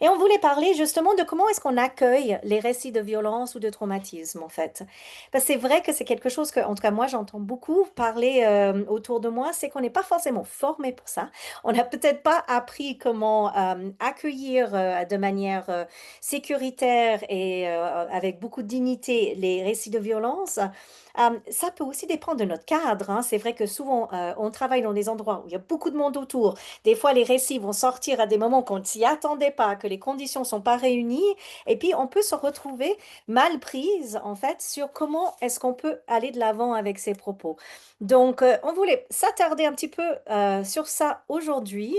Et on voulait parler justement de comment est-ce qu'on accueille les récits de violence ou de traumatisme, en fait. Parce que c'est vrai que c'est quelque chose que, en tout cas, moi, j'entends beaucoup parler autour de moi, c'est qu'on n'est pas forcément formé pour ça. On n'a peut-être pas appris comment accueillir de manière sécuritaire et avec beaucoup de dignité les récits de violence. Ça peut aussi dépendre de notre cadre, hein. C'est vrai que souvent, on travaille dans des endroits où il y a beaucoup de monde autour. Des fois, les récits vont sortir à des moments qu'on ne s'y attendait pas, que les conditions ne sont pas réunies. Et puis, on peut se retrouver mal prise, en fait, sur comment est-ce qu'on peut aller de l'avant avec ces propos. Donc, on voulait s'attarder un petit peu sur ça aujourd'hui.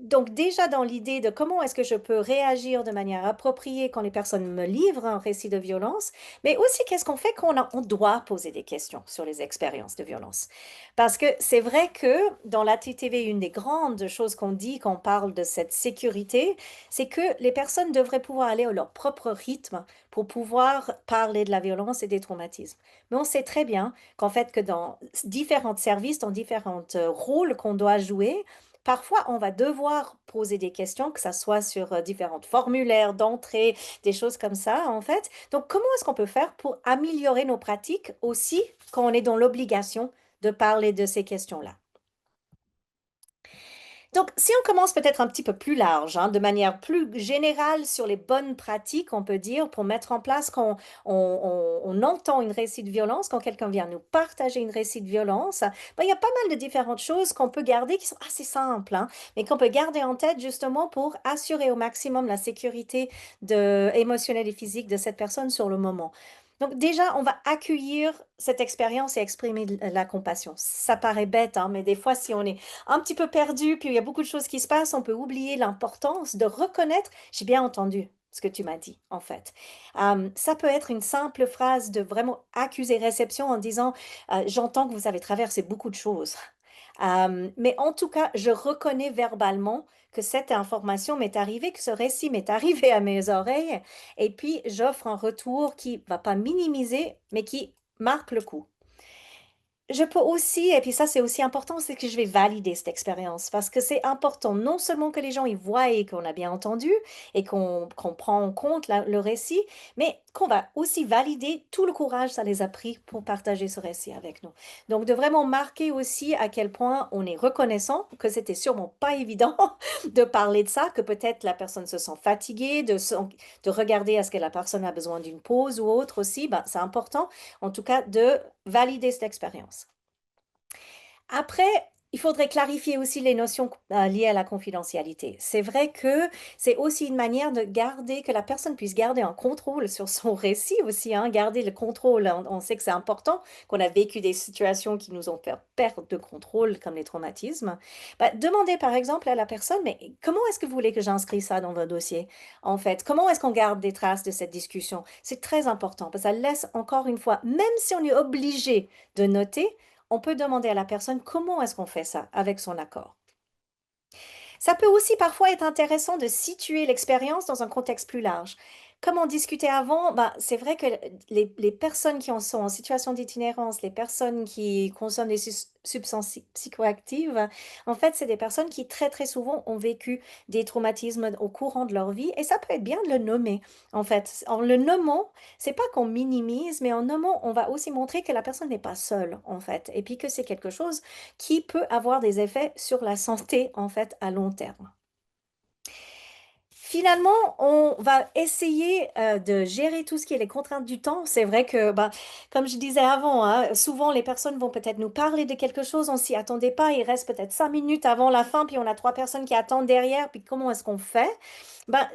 Donc, déjà dans l'idée de comment est-ce que je peux réagir de manière appropriée quand les personnes me livrent un récit de violence, mais aussi qu'est-ce qu'on fait quand on doit pouvoir poser des questions sur les expériences de violence. Parce que c'est vrai que dans la TTV, une des grandes choses qu'on dit quand on parle de cette sécurité, c'est que les personnes devraient pouvoir aller à leur propre rythme pour pouvoir parler de la violence et des traumatismes. Mais on sait très bien qu'en fait, que dans différents services, dans différents rôles qu'on doit jouer, parfois on va devoir poser des questions, que ça soit sur différents formulaires d'entrée, des choses comme ça, en fait. Donc, comment est-ce qu'on peut faire pour améliorer nos pratiques aussi quand on est dans l'obligation de parler de ces questions-là? Donc, si on commence peut-être un petit peu plus large, hein, de manière plus générale sur les bonnes pratiques, on peut dire, pour mettre en place quand on entend une récit de violence, quand quelqu'un vient nous partager une récit de violence, ben, il y a pas mal de différentes choses qu'on peut garder qui sont assez simples, hein, mais qu'on peut garder en tête justement pour assurer au maximum la sécurité émotionnelle et physique de cette personne sur le moment. Donc déjà, on va accueillir cette expérience et exprimer la compassion. Ça paraît bête, hein, mais des fois, si on est un petit peu perdu, puis il y a beaucoup de choses qui se passent, on peut oublier l'importance de reconnaître, j'ai bien entendu ce que tu m'as dit, en fait. Ça peut être une simple phrase de vraiment accuser réception en disant, j'entends que vous avez traversé beaucoup de choses. Mais en tout cas, je reconnais verbalement que cette information m'est arrivée, que ce récit m'est arrivé à mes oreilles, et puis j'offre un retour qui va pas minimiser, mais qui marque le coup. Je peux aussi, et puis ça c'est aussi important, c'est que je vais valider cette expérience parce que c'est important non seulement que les gens y voient et qu'on a bien entendu et qu'on prend en compte le récit, mais qu'on va aussi valider tout le courage que ça les a pris pour partager ce récit avec nous. Donc de vraiment marquer aussi à quel point on est reconnaissant, que c'était sûrement pas évident de parler de ça, que peut-être la personne se sent fatiguée, de regarder est-ce que la personne a besoin d'une pause ou autre aussi, ben, c'est important en tout cas de valider cette expérience. Après, il faudrait clarifier aussi les notions liées à la confidentialité. C'est vrai que c'est aussi une manière de garder, que la personne puisse garder un contrôle sur son récit aussi, hein, garder le contrôle. On sait que c'est important, qu'on a vécu des situations qui nous ont fait perdre de contrôle, comme les traumatismes. Bah, demandez par exemple à la personne, mais comment est-ce que vous voulez que j'inscris ça dans votre dossier? En fait, comment est-ce qu'on garde des traces de cette discussion? C'est très important parce que ça laisse encore une fois, même si on est obligé de noter, on peut demander à la personne comment est-ce qu'on fait ça avec son accord. Ça peut aussi parfois être intéressant de situer l'expérience dans un contexte plus large. Comme on discutait avant, ben, c'est vrai que les personnes qui en sont en situation d'itinérance, les personnes qui consomment des substances psychoactives, en fait, c'est des personnes qui très très souvent ont vécu des traumatismes au courant de leur vie et ça peut être bien de le nommer. En fait, en le nommant, c'est pas qu'on minimise, mais en nommant, on va aussi montrer que la personne n'est pas seule, en fait, et puis que c'est quelque chose qui peut avoir des effets sur la santé, en fait, à long terme. Finalement, on va essayer de gérer tout ce qui est les contraintes du temps. C'est vrai que, bah, comme je disais avant, hein, souvent les personnes vont peut-être nous parler de quelque chose, on s'y attendait pas, il reste peut-être 5 minutes avant la fin, puis on a trois personnes qui attendent derrière, puis comment est-ce qu'on fait? Ben,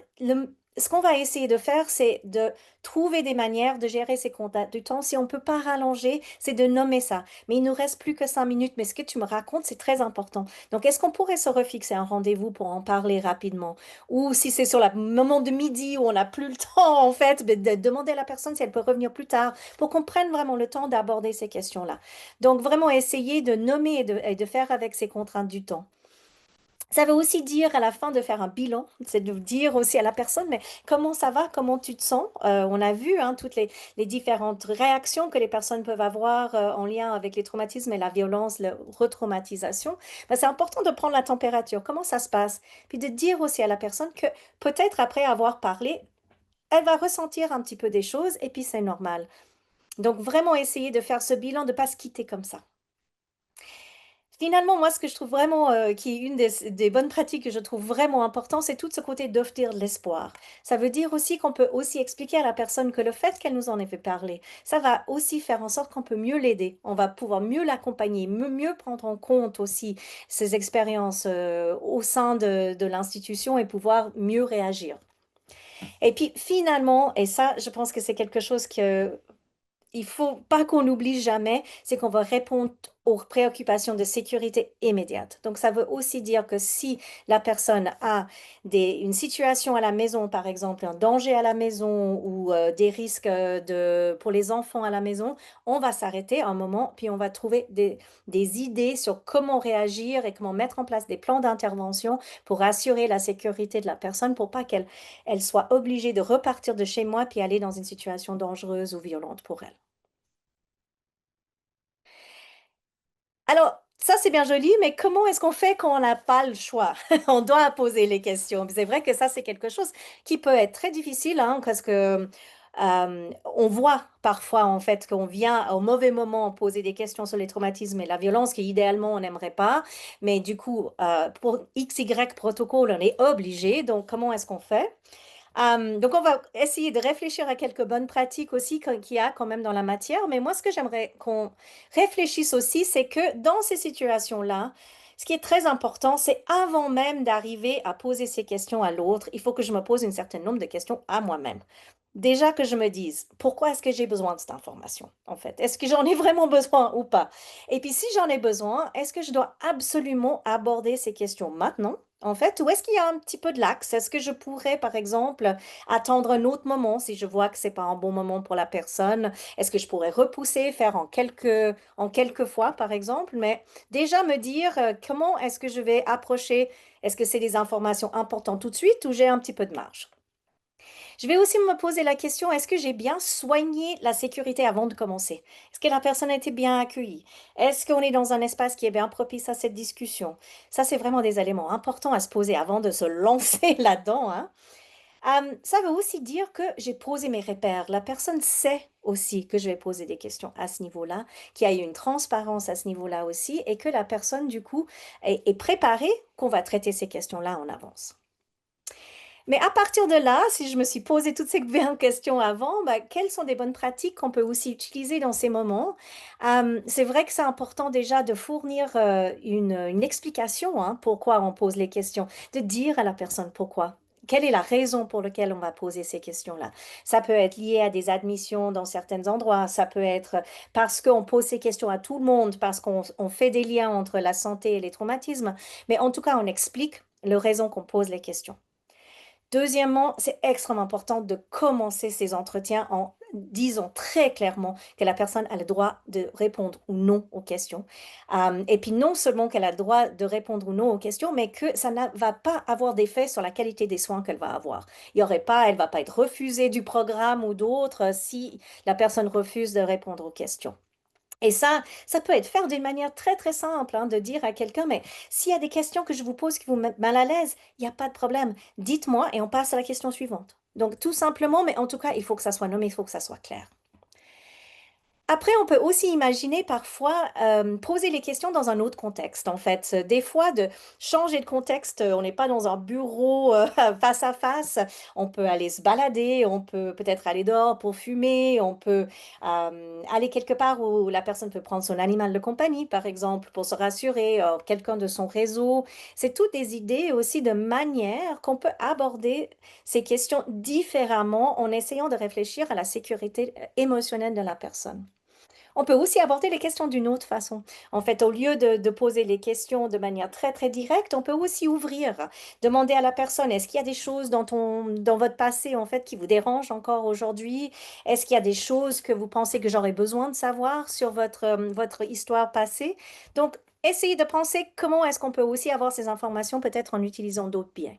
ce qu'on va essayer de faire, c'est de trouver des manières de gérer ces contraintes du temps. Si on ne peut pas rallonger, c'est de nommer ça. Mais il nous reste plus que 5 minutes, mais ce que tu me racontes, c'est très important. Donc, est-ce qu'on pourrait se refixer un rendez-vous pour en parler rapidement? Ou si c'est sur le moment de midi où on n'a plus le temps, en fait, de demander à la personne si elle peut revenir plus tard pour qu'on prenne vraiment le temps d'aborder ces questions-là. Donc, vraiment essayer de nommer et de faire avec ces contraintes du temps. Ça veut aussi dire à la fin de faire un bilan, c'est de dire aussi à la personne, mais comment ça va, comment tu te sens? On a vu hein, toutes les différentes réactions que les personnes peuvent avoir en lien avec les traumatismes et la violence, la retraumatisation. Ben, c'est important de prendre la température, comment ça se passe? Puis de dire aussi à la personne que peut-être après avoir parlé, elle va ressentir un petit peu des choses et puis c'est normal. Donc vraiment essayer de faire ce bilan, de ne pas se quitter comme ça. Finalement, moi, ce que je trouve vraiment, qui est une des bonnes pratiques que je trouve vraiment important, c'est tout ce côté d'offrir de l'espoir. Ça veut dire aussi qu'on peut aussi expliquer à la personne que le fait qu'elle nous en ait fait parler, ça va aussi faire en sorte qu'on peut mieux l'aider. On va pouvoir mieux l'accompagner, mieux prendre en compte aussi ses expériences, au sein de l'institution et pouvoir mieux réagir. Et puis finalement, et ça, je pense que c'est quelque chose que il faut pas qu'on oublie jamais, c'est qu'on va répondre aux préoccupations de sécurité immédiate. Donc, ça veut aussi dire que si la personne a une situation à la maison, par exemple, un danger à la maison ou des risques pour les enfants à la maison, on va s'arrêter un moment, puis on va trouver des idées sur comment réagir et comment mettre en place des plans d'intervention pour assurer la sécurité de la personne, pour pas qu'elle soit obligée de repartir de chez moi puis aller dans une situation dangereuse ou violente pour elle. Alors, ça, c'est bien joli, mais comment est-ce qu'on fait quand on n'a pas le choix? On doit poser les questions. C'est vrai que ça, c'est quelque chose qui peut être très difficile, hein, parce que on voit parfois, en fait, qu'on vient au mauvais moment poser des questions sur les traumatismes et la violence, qu'idéalement, on n'aimerait pas. Mais du coup, pour XY protocole, on est obligé. Donc, comment est-ce qu'on fait? Donc, on va essayer de réfléchir à quelques bonnes pratiques aussi qu'il y a quand même dans la matière. Mais moi, ce que j'aimerais qu'on réfléchisse aussi, c'est que dans ces situations-là, ce qui est très important, c'est avant même d'arriver à poser ces questions à l'autre, il faut que je me pose un certain nombre de questions à moi-même. Déjà que je me dise, pourquoi est-ce que j'ai besoin de cette information, en fait? Est-ce que j'en ai vraiment besoin ou pas? Et puis, si j'en ai besoin, est-ce que je dois absolument aborder ces questions maintenant, en fait, ou est-ce qu'il y a un petit peu de l'axe? Est-ce que je pourrais, par exemple, attendre un autre moment si je vois que c'est pas un bon moment pour la personne? Est-ce que je pourrais repousser, faire en quelques fois, par exemple? Mais déjà me dire, comment est-ce que je vais approcher? Est-ce que c'est des informations importantes tout de suite ou j'ai un petit peu de marge? Je vais aussi me poser la question, est-ce que j'ai bien soigné la sécurité avant de commencer? Est-ce que la personne a été bien accueillie? Est-ce qu'on est dans un espace qui est bien propice à cette discussion? Ça, c'est vraiment des éléments importants à se poser avant de se lancer là-dedans, hein. Ça veut aussi dire que j'ai posé mes repères. La personne sait aussi que je vais poser des questions à ce niveau-là, qu'il y a eu une transparence à ce niveau-là aussi, et que la personne, du coup, est préparée qu'on va traiter ces questions-là en avance. Mais à partir de là, si je me suis posé toutes ces bien questions avant, bah, quelles sont des bonnes pratiques qu'on peut aussi utiliser dans ces moments? C'est vrai que c'est important déjà de fournir une explication, hein, pourquoi on pose les questions, de dire à la personne pourquoi. Quelle est la raison pour laquelle on va poser ces questions-là? Ça peut être lié à des admissions dans certains endroits, ça peut être parce qu'on pose ces questions à tout le monde, parce qu'on fait des liens entre la santé et les traumatismes, mais en tout cas, on explique le raison qu'on pose les questions. Deuxièmement, c'est extrêmement important de commencer ces entretiens en disant très clairement que la personne a le droit de répondre ou non aux questions. Et puis non seulement qu'elle a le droit de répondre ou non aux questions, mais que ça ne va pas avoir d'effet sur la qualité des soins qu'elle va avoir. Il y aurait pas, elle va pas être refusée du programme ou d'autres si la personne refuse de répondre aux questions. Et ça peut être fait d'une manière très, très simple, hein, de dire à quelqu'un, mais s'il y a des questions que je vous pose qui vous mettent mal à l'aise, il n'y a pas de problème. Dites-moi et on passe à la question suivante. Donc, tout simplement, mais en tout cas, il faut que ça soit nommé, il faut que ça soit clair. Après, on peut aussi imaginer parfois poser les questions dans un autre contexte, en fait. Des fois, de changer de contexte, on n'est pas dans un bureau face à face. On peut aller se balader, on peut peut-être aller dehors pour fumer, on peut aller quelque part où la personne peut prendre son animal de compagnie, par exemple, pour se rassurer, quelqu'un de son réseau. C'est toutes des idées aussi de manière qu'on peut aborder ces questions différemment en essayant de réfléchir à la sécurité émotionnelle de la personne. On peut aussi aborder les questions d'une autre façon. En fait, au lieu de poser les questions de manière très, très directe, on peut aussi ouvrir, demander à la personne, est-ce qu'il y a des choses dans votre passé, en fait, qui vous dérangent encore aujourd'hui? Est-ce qu'il y a des choses que vous pensez que j'aurais besoin de savoir sur votre histoire passée? Donc, essayez de penser comment est-ce qu'on peut aussi avoir ces informations, peut-être en utilisant d'autres biais.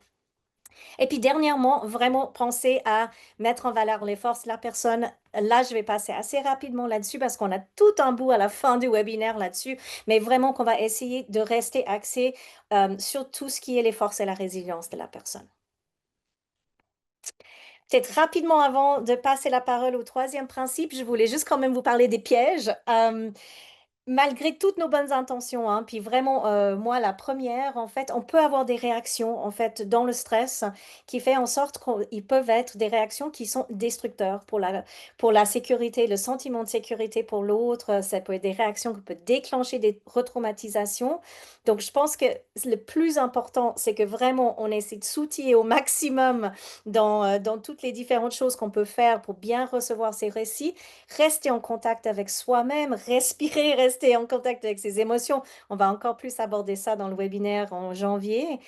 Et puis dernièrement, vraiment penser à mettre en valeur les forces de la personne. Là, je vais passer assez rapidement là-dessus parce qu'on a tout un bout à la fin du webinaire là-dessus, mais vraiment qu'on va essayer de rester axé sur tout ce qui est les forces et la résilience de la personne. Peut-être rapidement avant de passer la parole au troisième principe, je voulais juste quand même vous parler des pièges. Malgré toutes nos bonnes intentions, hein, puis vraiment, moi, la première, en fait, on peut avoir des réactions, en fait, dans le stress qui fait en sorte qu'ils peuvent être des réactions qui sont destructeurs pour la sécurité, le sentiment de sécurité pour l'autre. Ça peut être des réactions qui peuvent déclencher des retraumatisations. Donc, je pense que le plus important, c'est que vraiment, on essaie de s'outiller au maximum dans toutes les différentes choses qu'on peut faire pour bien recevoir ces récits, rester en contact avec soi-même, respirer, rester en contact avec ses émotions. On va encore plus aborder ça dans le webinaire en janvier.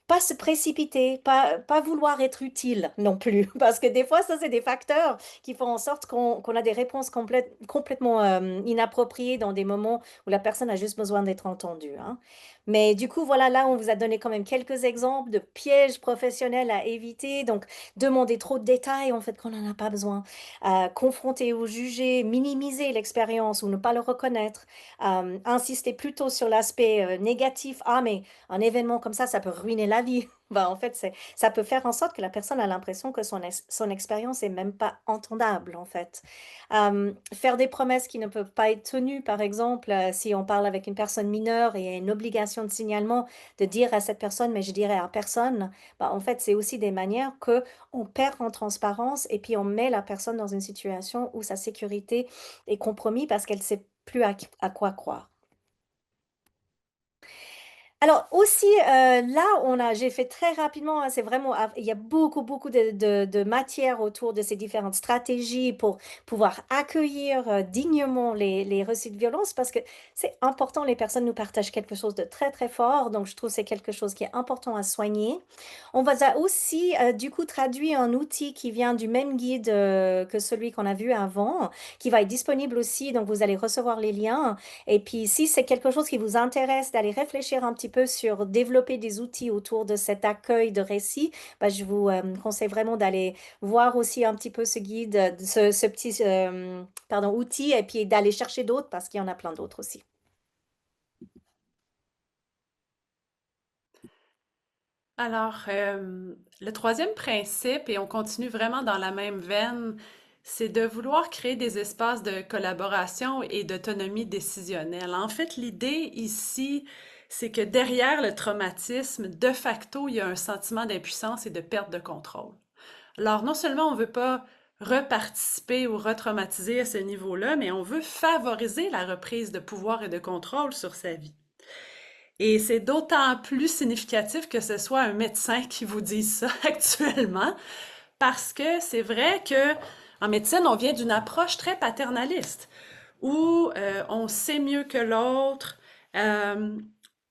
Pas se précipiter, pas vouloir être utile non plus, parce que des fois, ça, c'est des facteurs qui font en sorte qu'on a des réponses complètement inappropriées dans des moments où la personne a juste besoin d'être entendue, hein. Mais du coup, voilà, là, on vous a donné quand même quelques exemples de pièges professionnels à éviter. Donc, demander trop de détails, en fait, qu'on n'en a pas besoin. Confronter ou juger, minimiser l'expérience ou ne pas le reconnaître. Insister plutôt sur l'aspect négatif. Ah, mais un événement comme ça peut ruiner la vie. Ben, en fait, ça peut faire en sorte que la personne a l'impression que son expérience est même pas entendable, en fait. Faire des promesses qui ne peuvent pas être tenues, par exemple, si on parle avec une personne mineure et il y a une obligation de signalement, de dire à cette personne, mais je dirais à personne, ben, en fait, c'est aussi des manières que on perd en transparence et puis on met la personne dans une situation où sa sécurité est compromise parce qu'elle sait plus à quoi croire. Alors aussi, là, j'ai fait très rapidement, hein, c'est vraiment, il y a beaucoup de matière autour de ces différentes stratégies pour pouvoir accueillir dignement les reçus de violence parce que c'est important, les personnes nous partagent quelque chose de très fort, donc je trouve que c'est quelque chose qui est important à soigner. On va aussi, du coup, traduire un outil qui vient du même guide que celui qu'on a vu avant, qui va être disponible aussi, donc vous allez recevoir les liens. Et puis, si c'est quelque chose qui vous intéresse d'aller réfléchir un petit peu sur développer des outils autour de cet accueil de récit, bah, je vous conseille vraiment d'aller voir aussi un petit peu ce guide, ce petit pardon, outil, et puis d'aller chercher d'autres parce qu'il y en a plein d'autres aussi. Alors, le troisième principe, et on continue vraiment dans la même veine, c'est de vouloir créer des espaces de collaboration et d'autonomie décisionnelle. En fait, l'idée ici, c'est que derrière le traumatisme, de facto, il y a un sentiment d'impuissance et de perte de contrôle. Alors, non seulement on ne veut pas reparticiper ou retraumatiser à ce niveau-là, mais on veut favoriser la reprise de pouvoir et de contrôle sur sa vie. Et c'est d'autant plus significatif que ce soit un médecin qui vous dise ça actuellement, parce que c'est vrai que en médecine, on vient d'une approche très paternaliste, où on sait mieux que l'autre, euh,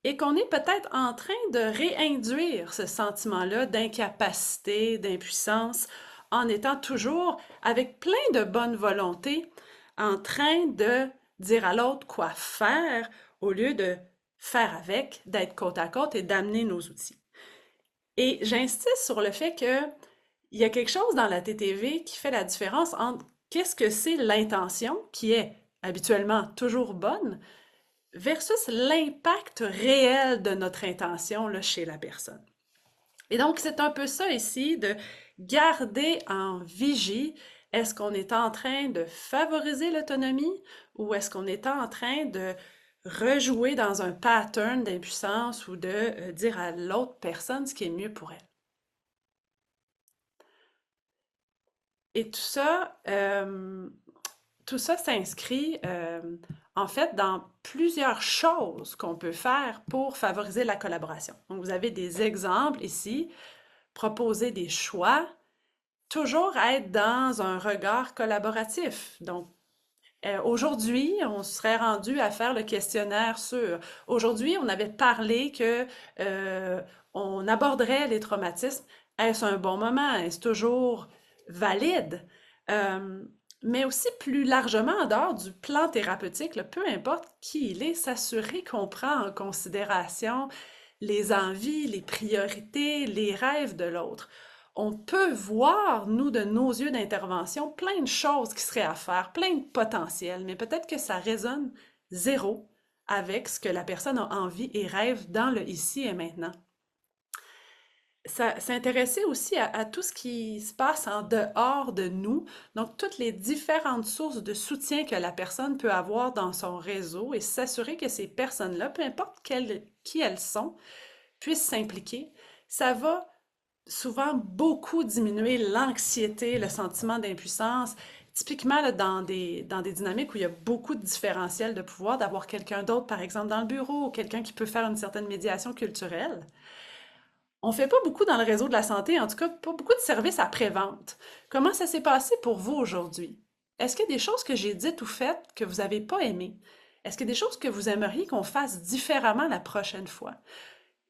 et qu'on est peut-être en train de réinduire ce sentiment-là d'incapacité, d'impuissance, en étant toujours avec plein de bonne volonté, en train de dire à l'autre quoi faire, au lieu de faire avec, d'être côte à côte et d'amener nos outils. Et j'insiste sur le fait que il y a quelque chose dans la TTV qui fait la différence entre qu'est-ce que c'est l'intention, qui est habituellement toujours bonne, versus l'impact réel de notre intention là, chez la personne. Et donc, c'est un peu ça ici, de garder en vigie, est-ce qu'on est en train de favoriser l'autonomie ou est-ce qu'on est en train de rejouer dans un pattern d'impuissance ou de dire à l'autre personne ce qui est mieux pour elle. Et tout ça s'inscrit en fait dans plusieurs choses qu'on peut faire pour favoriser la collaboration. Donc, vous avez des exemples ici, proposer des choix, toujours être dans un regard collaboratif. Donc, aujourd'hui, on serait rendu à faire le questionnaire sur. Aujourd'hui, on avait parlé que on aborderait les traumatismes. Est-ce un bon moment? Est-ce toujours valide? Euh, mais aussi plus largement, en dehors du plan thérapeutique, là, peu importe qui il est, s'assurer qu'on prend en considération les envies, les priorités, les rêves de l'autre. On peut voir, nous, de nos yeux d'intervention, plein de choses qui seraient à faire, plein de potentiel, mais peut-être que ça résonne zéro avec ce que la personne a envie et rêve dans le ici et maintenant. S'intéresser aussi à tout ce qui se passe en dehors de nous, donc toutes les différentes sources de soutien que la personne peut avoir dans son réseau et s'assurer que ces personnes-là, peu importe qui elles sont, puissent s'impliquer. Ça va souvent beaucoup diminuer l'anxiété, le sentiment d'impuissance. Typiquement, là, dans des dynamiques où il y a beaucoup de différentiels de pouvoir, d'avoir quelqu'un d'autre, par exemple, dans le bureau, ou quelqu'un qui peut faire une certaine médiation culturelle. On fait pas beaucoup dans le réseau de la santé, en tout cas, pas beaucoup de services après-vente. Comment ça s'est passé pour vous aujourd'hui? Est-ce qu'il y a des choses que j'ai dites ou faites que vous n'avez pas aimées? Est-ce qu'il y a des choses que vous aimeriez qu'on fasse différemment la prochaine fois?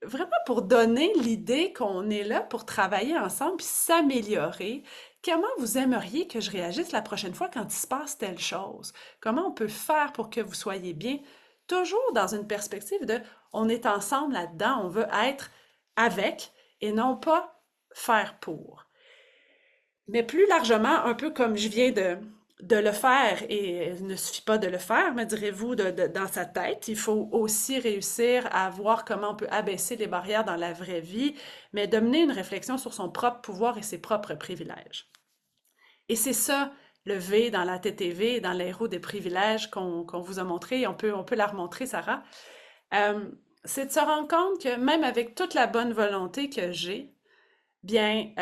Vraiment pour donner l'idée qu'on est là pour travailler ensemble puis s'améliorer. Comment vous aimeriez que je réagisse la prochaine fois quand il se passe telle chose? Comment on peut faire pour que vous soyez bien? Toujours dans une perspective de on est ensemble là-dedans, on veut être avec et non pas faire pour. Mais plus largement, un peu comme je viens de le faire, et il ne suffit pas de le faire, me direz-vous, dans sa tête, il faut aussi réussir à voir comment on peut abaisser les barrières dans la vraie vie, mais de mener une réflexion sur son propre pouvoir et ses propres privilèges. Et c'est ça, le V dans la TTV, dans l'héros des privilèges qu'on vous a montré, on peut la remontrer, Sarah. Euh, c'est de se rendre compte que même avec toute la bonne volonté que j'ai, bien,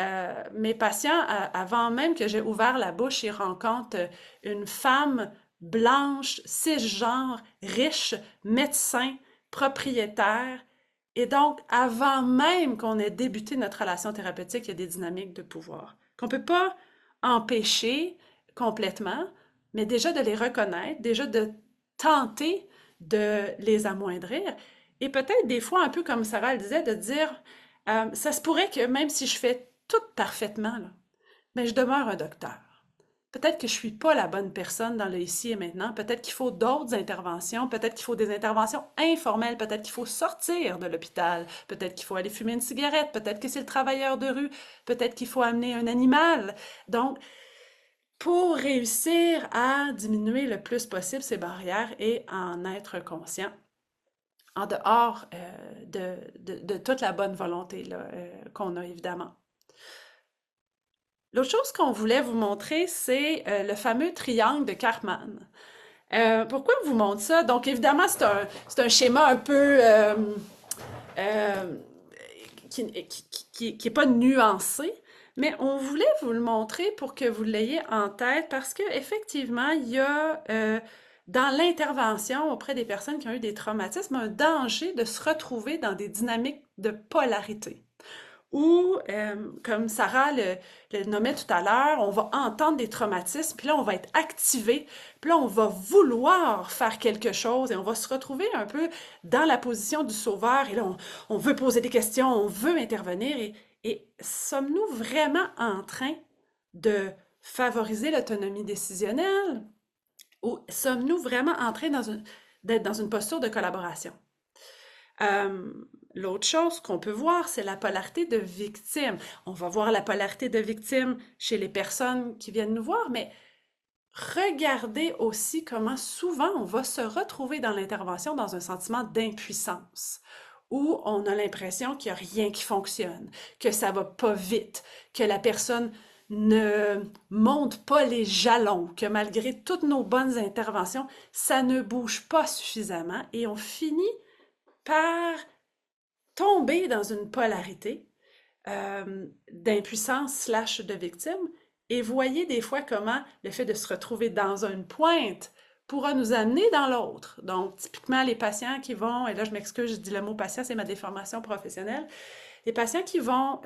mes patients, avant même que j'ai ouvert la bouche, ils rencontrent une femme blanche, cisgenre, riche, médecin, propriétaire. Et donc, avant même qu'on ait débuté notre relation thérapeutique, il y a des dynamiques de pouvoir qu'on ne peut pas empêcher complètement, mais déjà de les reconnaître, déjà de tenter de les amoindrir. Et peut-être des fois, un peu comme Sarah le disait, de dire ça se pourrait que même si je fais tout parfaitement, là, mais je demeure un docteur. Peut-être que je ne suis pas la bonne personne dans le ici et maintenant. Peut-être qu'il faut d'autres interventions. Peut-être qu'il faut des interventions informelles. Peut-être qu'il faut sortir de l'hôpital. Peut-être qu'il faut aller fumer une cigarette. Peut-être que c'est le travailleur de rue. Peut-être qu'il faut amener un animal. Donc, pour réussir à diminuer le plus possible ces barrières et en être conscient, en dehors de toute la bonne volonté là, qu'on a évidemment. L'autre chose qu'on voulait vous montrer, c'est le fameux triangle de Karpman. Pourquoi on vous montre ça? Donc évidemment, c'est un schéma un peu euh, qui est pas nuancé, mais on voulait vous le montrer pour que vous l'ayez en tête parce qu'effectivement, il y a dans l'intervention auprès des personnes qui ont eu des traumatismes un danger de se retrouver dans des dynamiques de polarité. Ou, comme Sarah le nommait tout à l'heure, on va entendre des traumatismes, puis là, on va être activé, puis là, on va vouloir faire quelque chose et on va se retrouver un peu dans la position du sauveur. Et là, on veut poser des questions, on veut intervenir. Et sommes-nous vraiment en train de favoriser l'autonomie décisionnelle ou sommes-nous vraiment en train d'être dans une posture de collaboration? L'autre chose qu'on peut voir, c'est la polarité de victime. On va voir la polarité de victime chez les personnes qui viennent nous voir, mais regardez aussi comment souvent on va se retrouver dans l'intervention dans un sentiment d'impuissance, où on a l'impression qu'il n'y a rien qui fonctionne, que ça va pas vite, que la personne ne monte pas les jalons, que malgré toutes nos bonnes interventions, ça ne bouge pas suffisamment et on finit par tomber dans une polarité d'impuissance slash de victime. Et voyez des fois comment le fait de se retrouver dans une pointe pourra nous amener dans l'autre. Donc, typiquement, les patients qui vont, et là je m'excuse, je dis le mot patient, c'est ma déformation professionnelle, les patients qui vont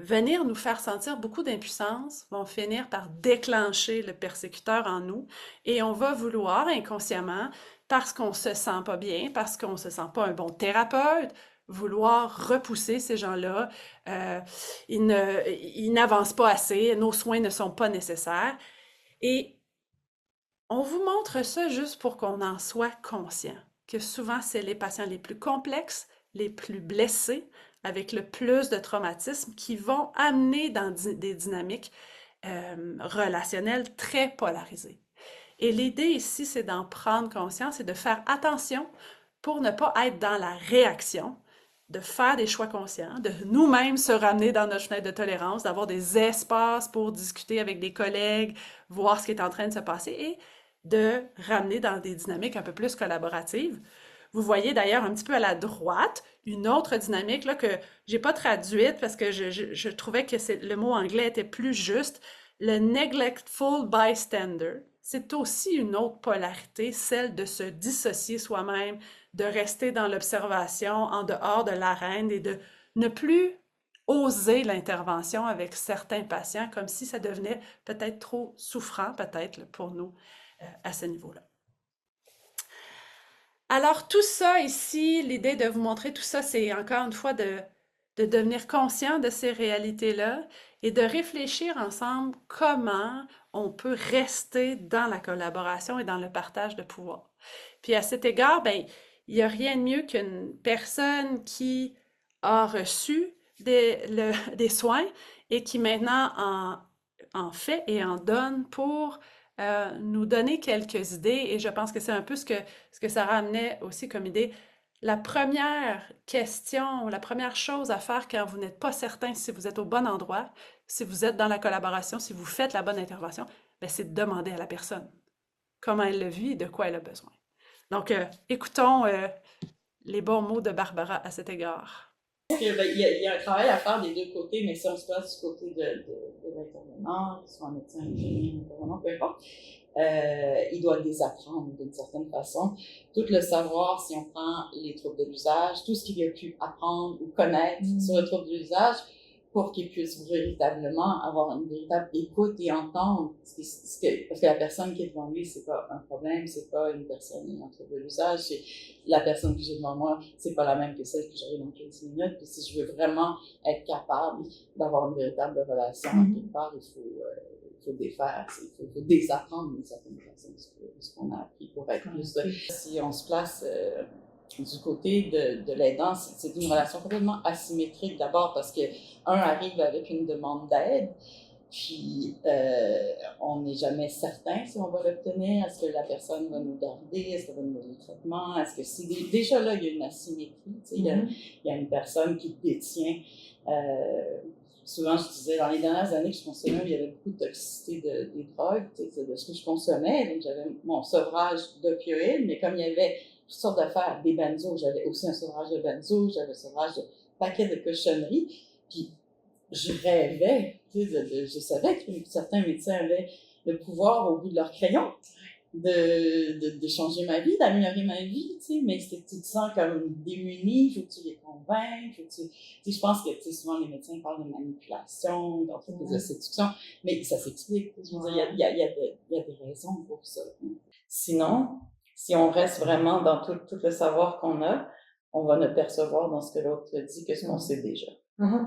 venir nous faire sentir beaucoup d'impuissance vont finir par déclencher le persécuteur en nous et on va vouloir inconsciemment, parce qu'on se sent pas bien, parce qu'on se sent pas un bon thérapeute, vouloir repousser ces gens-là. Ils n'avancent pas assez, nos soins ne sont pas nécessaires. Et on vous montre ça juste pour qu'on en soit conscient, que souvent c'est les patients les plus complexes, les plus blessés, avec le plus de traumatisme, qui vont amener dans des dynamiques relationnelles très polarisées. Et l'idée ici, c'est d'en prendre conscience et de faire attention pour ne pas être dans la réaction, de faire des choix conscients, de nous-mêmes se ramener dans notre fenêtre de tolérance, d'avoir des espaces pour discuter avec des collègues, voir ce qui est en train de se passer et de ramener dans des dynamiques un peu plus collaboratives. Vous voyez d'ailleurs un petit peu à la droite une autre dynamique là, que j'ai pas traduite parce que je trouvais que le mot anglais était plus juste. Le neglectful bystander, c'est aussi une autre polarité, celle de se dissocier soi-même, de rester dans l'observation en dehors de l'arène et de ne plus oser l'intervention avec certains patients comme si ça devenait peut-être trop souffrant peut-être pour nous à ce niveau-là. Alors, tout ça ici, l'idée de vous montrer tout ça, c'est encore une fois de devenir conscient de ces réalités-là et de réfléchir ensemble comment on peut rester dans la collaboration et dans le partage de pouvoir. Puis à cet égard, ben, il n'y a rien de mieux qu'une personne qui a reçu des soins et qui maintenant en fait et en donne pour nous donner quelques idées. Et je pense que c'est un peu ce que ça ramenait aussi comme idée. La première question, la première chose à faire quand vous n'êtes pas certain si vous êtes au bon endroit, si vous êtes dans la collaboration, si vous faites la bonne intervention, ben, c'est de demander à la personne comment elle le vit et de quoi elle a besoin. Donc, écoutons les bons mots de Barbara à cet égard. Il y a un travail à faire des deux côtés, mais si on se place du côté de l'intervenant, qu'il soit un médecin, infirmier, intervenant, peu importe, il doit désapprendre d'une certaine façon. Tout le savoir, si on prend les troubles de l'usage, tout ce qu'il a pu apprendre ou connaître sur le trouble de l'usage, pour qu'il puisse véritablement avoir une véritable écoute et entendre parce que la personne qui est devant lui, c'est pas un problème, c'est pas une personne en trouble de l'usage, c'est la personne que j'ai devant moi, c'est pas la même que celle que j'aurai dans 15 minutes. Puis si je veux vraiment être capable d'avoir une véritable relation quelque part, il faut défaire, il faut désapprendre d'une certaine façon ce qu'on a appris pour être plus de... Si on se place du côté de l'aidant, c'est une relation complètement asymétrique d'abord parce que un arrive avec une demande d'aide, puis on n'est jamais certain si on va l'obtenir. Est-ce que la personne va nous garder? Est-ce qu'elle va nous donner le traitement? Est-ce que c'est déjà là, il y a une asymétrie. Il y a une personne qui détient. Souvent, je disais, dans les dernières années que je consommais, il y avait beaucoup de toxicité des drogues, de ce que je consommais. Donc, j'avais mon sevrage d'opioïdes, mais comme il y avait toutes sortes d'affaires, des benzos, j'avais aussi un sevrage de benzos, j'avais un sevrage de paquets de cochonneries. Puis, je rêvais, je savais que certains médecins avaient le pouvoir au bout de leur crayon de changer ma vie, d'améliorer ma vie, mais tu te sens comme démuni, il faut que tu les convainques, je pense que souvent les médecins parlent de manipulation, d'entreprises de séduction, mais ça s'explique, je veux dire, il y a des raisons pour ça. Sinon, si on reste vraiment dans tout le savoir qu'on a, on va ne percevoir dans ce que l'autre dit que ce qu'on sait déjà.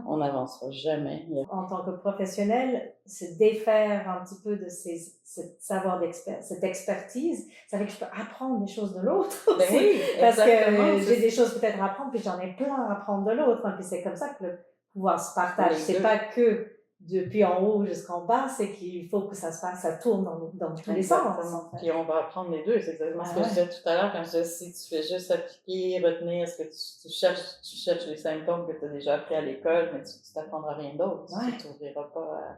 On n'avancera jamais. En tant que professionnel, se défaire un petit peu de ce savoir cette expertise, ça fait que je peux apprendre des choses de l'autre. Ben oui, parce que j'ai des choses peut-être à apprendre, puis j'en ai plein à apprendre de l'autre. Puis c'est comme ça que le pouvoir se partage. C'est pas que depuis en haut jusqu'en bas, c'est qu'il faut que ça se passe, ça tourne dans tous les sens. Puis on va apprendre les deux, c'est exactement ce que je disais tout à l'heure quand je disais si tu fais juste appliquer, retenir ce que tu cherches les symptômes que tu as déjà appris à l'école, mais tu t'apprendras rien d'autre, tu t'ouvriras pas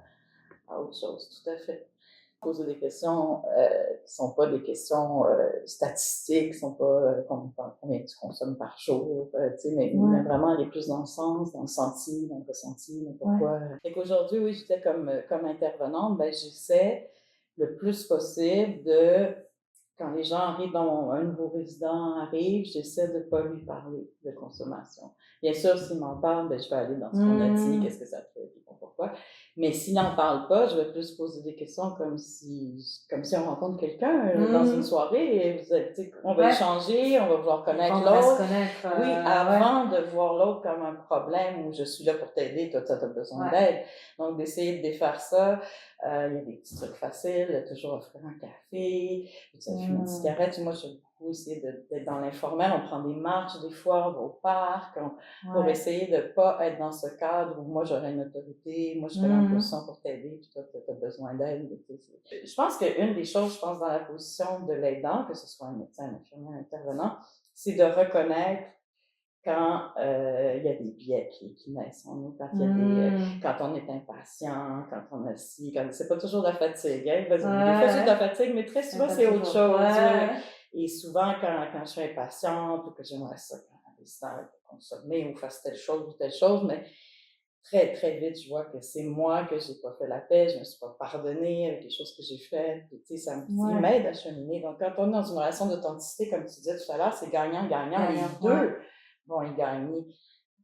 à autre chose, tout à fait. Poser des questions qui sont pas des questions statistiques, qui sont pas combien tu consommes par jour, mais vraiment aller plus dans le sens, dans le senti, dans le ressenti, mais pourquoi. Fait qu'aujourd'hui, oui, j'étais comme intervenante, j'essaie le plus possible quand les gens arrivent, un nouveau résident arrive, j'essaie de pas lui parler de consommation. Bien sûr, s'il m'en parle, je vais aller dans ce qu'on a dit, qu'est-ce que ça fait, pourquoi. Mais s'il n'en parle pas, je vais plus poser des questions comme si on rencontre quelqu'un dans une soirée et on va échanger, on va vouloir connaître l'autre. Oui, avant de voir l'autre comme un problème où je suis là pour t'aider, toi, tu as besoin d'aide. Donc, d'essayer de défaire ça. Il y a des petits trucs faciles, toujours offrir un café, fumer une cigarette. Moi, j'aime beaucoup essayer d'être dans l'informel. On prend des marches des fois, on va au parc, pour essayer de ne pas être dans ce cadre où moi, j'aurais une autorité, moi, je serais en position pour t'aider, puis toi, tu as besoin d'aide. Je pense qu'une des choses, dans la position de l'aidant, que ce soit un médecin, un infirmier, un intervenant, c'est de reconnaître quand il y a des biais qui naissent en nous, quand on est impatient, quand on a c'est pas toujours de la fatigue, hein? Des fois c'est de la fatigue, mais très souvent c'est autre chose. Et souvent quand je suis impatiente ou que j'aimerais ça quand les stars consommer ou fasse telle chose, mais très très vite je vois que c'est moi que j'ai pas fait la paix, je me suis pas pardonnée avec les choses que j'ai faites, puis ça m'aide à cheminer. Donc quand on est dans une relation d'authenticité, comme tu disais tout à l'heure, c'est gagnant-gagnant, les deux vont y gagner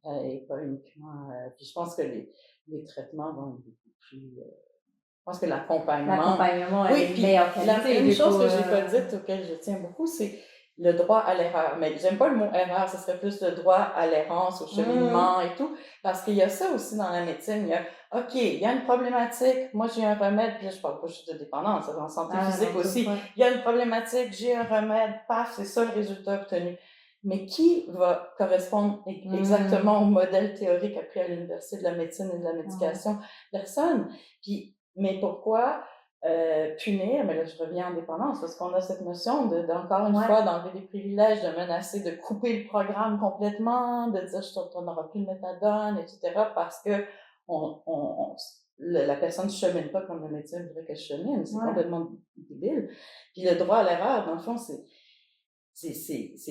et pas uniquement. Puis je pense que les traitements vont être beaucoup plus. Je pense que l'accompagnement est meilleure qualité. Une chose que je n'ai pas dite, auquel je tiens beaucoup, c'est le droit à l'erreur. Mais j'aime pas le mot erreur, ce serait plus le droit à l'errance, au cheminement et tout, parce qu'il y a ça aussi dans la médecine. Il y a, OK, il y a une problématique, moi j'ai un remède, puis là je parle pas juste de dépendance, c'est en santé physique aussi. Il y a une problématique, j'ai un remède, paf, c'est ça le résultat obtenu. Mais qui va correspondre exactement au modèle théorique appris à l'Université de la médecine et de la médication? Personne. Puis, mais pourquoi punir? Mais là, je reviens en dépendance, parce qu'on a cette notion d'encore une fois, d'enlever des privilèges, de menacer, de couper le programme complètement, de dire on n'aura plus de méthadone, etc., parce que la personne ne chemine pas comme le médecin voudrait qu'elle chemine. C'est complètement débile. Puis le droit à l'erreur, dans le fond, c'est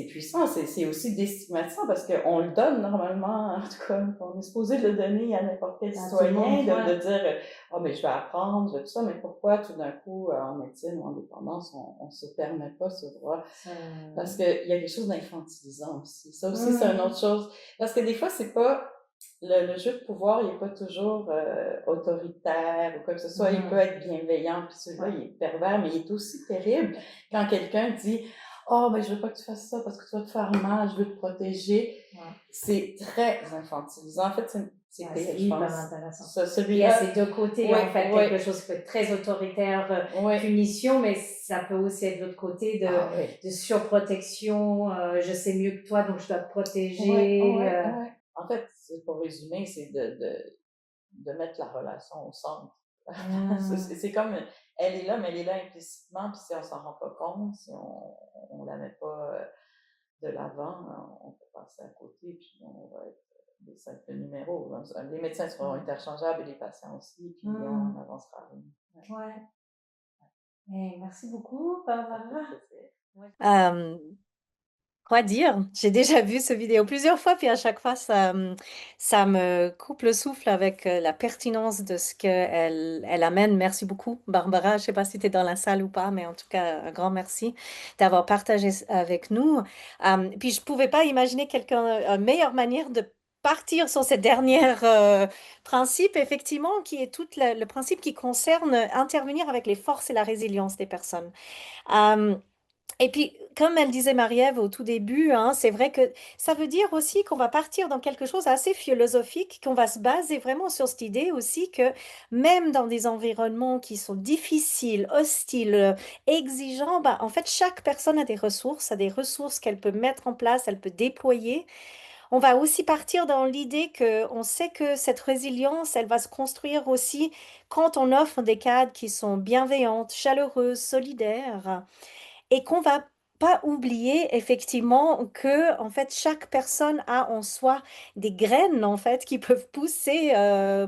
puissant, c'est aussi déstigmatisant parce qu'on le donne normalement, en tout cas, on est supposé le donner à n'importe quel citoyen, de dire « Ah, mais je vais apprendre, tout ça », mais pourquoi tout d'un coup, en médecine ou en dépendance, on se permet pas ce droit? Parce qu'il y a quelque chose d'infantilisant aussi. Ça aussi, c'est une autre chose. Parce que des fois, c'est pas... Le jeu de pouvoir, il est pas toujours autoritaire ou quoi que ce soit. Il peut être bienveillant, puis celui-là, il est pervers, mais il est aussi terrible quand quelqu'un dit oh, ben, je veux pas que tu fasses ça parce que tu vas te faire mal, je veux te protéger. C'est très infantilisant. En fait, c'est pire, je pense. Intéressant. Celui-là. Il y a ces deux côtés, en fait, quelque chose qui peut être très autoritaire, punition, mais ça peut aussi être l'autre côté de surprotection, je sais mieux que toi, donc je dois te protéger. En fait, pour résumer, c'est de mettre la relation au centre. C'est comme, elle est là, mais elle est là implicitement, puis si on s'en rend pas compte, si on la met pas de l'avant, on peut passer à côté, puis on va être des simples numéros. Les médecins seront interchangeables et les patients aussi, puis on n'avancera rien. Merci beaucoup, Barbara. Quoi dire? J'ai déjà vu ce vidéo plusieurs fois, puis à chaque fois, ça me coupe le souffle avec la pertinence de ce qu'elle amène. Merci beaucoup, Barbara. Je ne sais pas si tu es dans la salle ou pas, mais en tout cas, un grand merci d'avoir partagé avec nous. Puis je ne pouvais pas imaginer une meilleure manière de partir sur cette dernière principe, effectivement, qui est tout le principe qui concerne intervenir avec les forces et la résilience des personnes. Et puis, comme elle disait Marie-Ève au tout début, hein, c'est vrai que ça veut dire aussi qu'on va partir dans quelque chose assez philosophique, qu'on va se baser vraiment sur cette idée aussi que même dans des environnements qui sont difficiles, hostiles, exigeants, bah, en fait, chaque personne a des ressources qu'elle peut mettre en place, elle peut déployer. On va aussi partir dans l'idée que on sait que cette résilience, elle va se construire aussi quand on offre des cadres qui sont bienveillantes, chaleureuses, solidaires et qu'on va pas oublier effectivement que en fait chaque personne a en soi des graines en fait qui peuvent pousser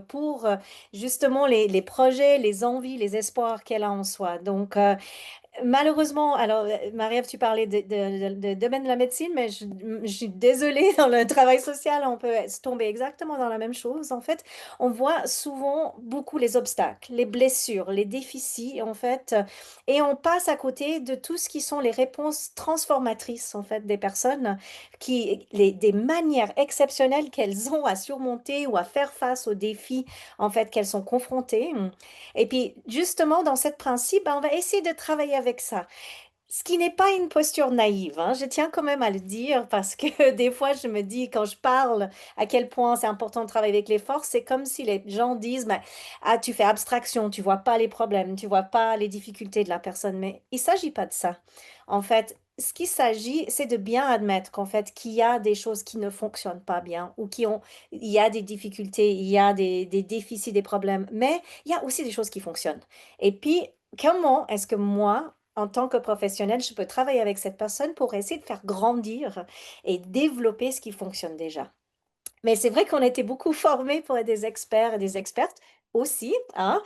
pour justement les projets, les envies, les espoirs qu'elle a en soi. Donc malheureusement, alors Marie-Ève, tu parlais de domaine de la médecine, mais je suis désolée, dans le travail social, on peut tomber exactement dans la même chose. En fait, on voit souvent beaucoup les obstacles, les blessures, les déficits, en fait, et on passe à côté de tout ce qui sont les réponses transformatrices, en fait, des personnes, des manières exceptionnelles qu'elles ont à surmonter ou à faire face aux défis, en fait, qu'elles sont confrontées. Et puis, justement, dans ce principe, ben, on va essayer de travailler avec ça. Ce qui n'est pas une posture naïve, hein. Je tiens quand même à le dire parce que des fois, je me dis, quand je parle à quel point c'est important de travailler avec les forces, c'est comme si les gens disent, ben, ah, tu fais abstraction, tu vois pas les problèmes, tu vois pas les difficultés de la personne. Mais il s'agit pas de ça. En fait, ce qu'il s'agit, c'est de bien admettre qu'en fait, qu'il y a des choses qui ne fonctionnent pas bien ou il y a des difficultés, il y a des déficits, des problèmes, mais il y a aussi des choses qui fonctionnent. Et puis, comment est-ce que moi, en tant que professionnel, je peux travailler avec cette personne pour essayer de faire grandir et développer ce qui fonctionne déjà. Mais c'est vrai qu'on était beaucoup formés pour être des experts et des expertes aussi, hein.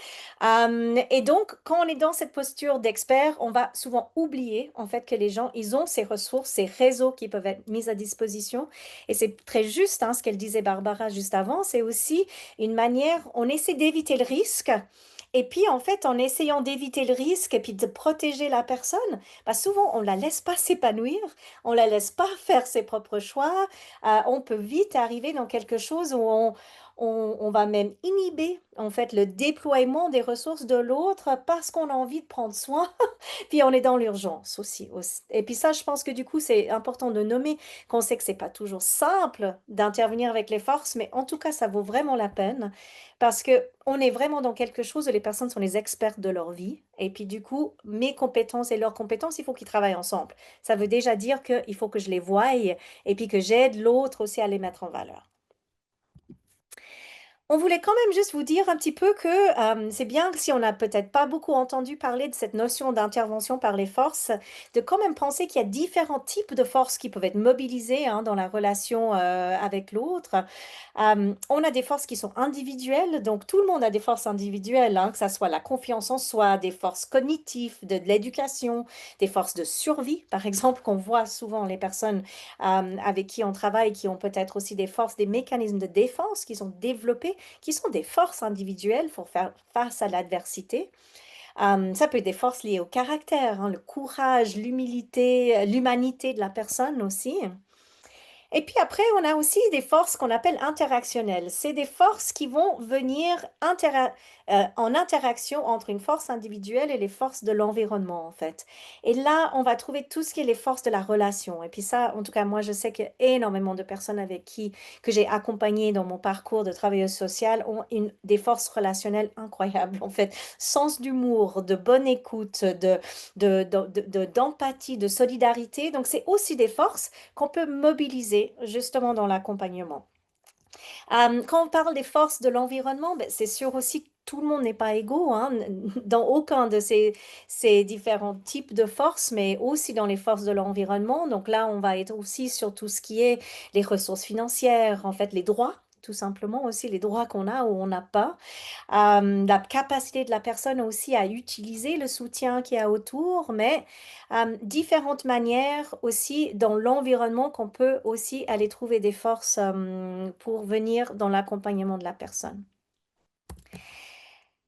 Et donc, quand on est dans cette posture d'expert, on va souvent oublier en fait que les gens, ils ont ces ressources, ces réseaux qui peuvent être mis à disposition. Et c'est très juste, hein, ce qu'elle disait Barbara juste avant. C'est aussi une manière, on essaie d'éviter le risque. Et puis, en fait, en essayant d'éviter le risque et puis de protéger la personne, bah souvent, on ne la laisse pas s'épanouir, on ne la laisse pas faire ses propres choix. On peut vite arriver dans quelque chose où on va même inhiber en fait le déploiement des ressources de l'autre parce qu'on a envie de prendre soin, puis on est dans l'urgence aussi. Et puis ça, je pense que du coup, c'est important de nommer qu'on sait que c'est pas toujours simple d'intervenir avec les forces, mais en tout cas, ça vaut vraiment la peine parce que on est vraiment dans quelque chose où les personnes sont les expertes de leur vie. Et puis du coup, mes compétences et leurs compétences, il faut qu'ils travaillent ensemble. Ça veut déjà dire qu'il faut que je les voie et puis que j'aide l'autre aussi à les mettre en valeur. On voulait quand même juste vous dire un petit peu que c'est bien que si on n'a peut-être pas beaucoup entendu parler de cette notion d'intervention par les forces, de quand même penser qu'il y a différents types de forces qui peuvent être mobilisées hein, dans la relation avec l'autre. On a des forces qui sont individuelles, donc tout le monde a des forces individuelles, hein, que ça soit la confiance en soi, des forces cognitives, de l'éducation, des forces de survie, par exemple, qu'on voit souvent les personnes avec qui on travaille, qui ont peut-être aussi des forces, des mécanismes de défense qui sont développés qui sont des forces individuelles pour faire face à l'adversité. Ça peut être des forces liées au caractère, hein, le courage, l'humilité, l'humanité de la personne aussi. Et puis après, on a aussi des forces qu'on appelle interactionnelles. C'est des forces qui vont venir en interaction entre une force individuelle et les forces de l'environnement, en fait. Et là, on va trouver tout ce qui est les forces de la relation. Et puis ça, en tout cas, moi, je sais que énormément de personnes avec qui que j'ai accompagnées dans mon parcours de travailleuse sociale ont des forces relationnelles incroyables, en fait. Sens d'humour, de bonne écoute, d'empathie, de solidarité. Donc, c'est aussi des forces qu'on peut mobiliser justement dans l'accompagnement. Quand on parle des forces de l'environnement, ben, c'est sûr aussi que tout le monde n'est pas égaux hein, dans aucun de ces différents types de forces, mais aussi dans les forces de l'environnement. Donc là, on va être aussi sur tout ce qui est les ressources financières, en fait, les droits. Tout simplement aussi les droits qu'on a ou on n'a pas. La capacité de la personne aussi à utiliser le soutien qu'il y a autour, mais différentes manières aussi dans l'environnement qu'on peut aussi aller trouver des forces pour venir dans l'accompagnement de la personne.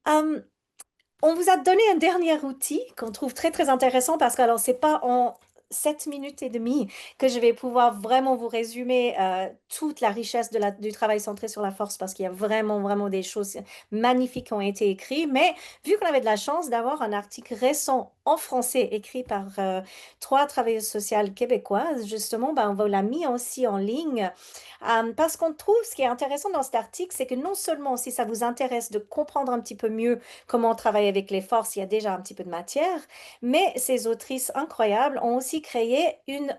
Euh, on vous a donné un dernier outil qu'on trouve très très intéressant parce que alors c'est pas en 7 minutes et demie que je vais pouvoir vraiment vous résumer toute la richesse du travail centré sur la force parce qu'il y a vraiment vraiment des choses magnifiques qui ont été écrites. Mais vu qu'on avait de la chance d'avoir un article récent en français écrit par 3 travailleuses sociales québécoises, justement, ben, on vous l'a mis aussi en ligne. Parce qu'on trouve ce qui est intéressant dans cet article, c'est que non seulement si ça vous intéresse de comprendre un petit peu mieux comment on travaille avec les forces, il y a déjà un petit peu de matière, mais ces autrices incroyables ont aussi créé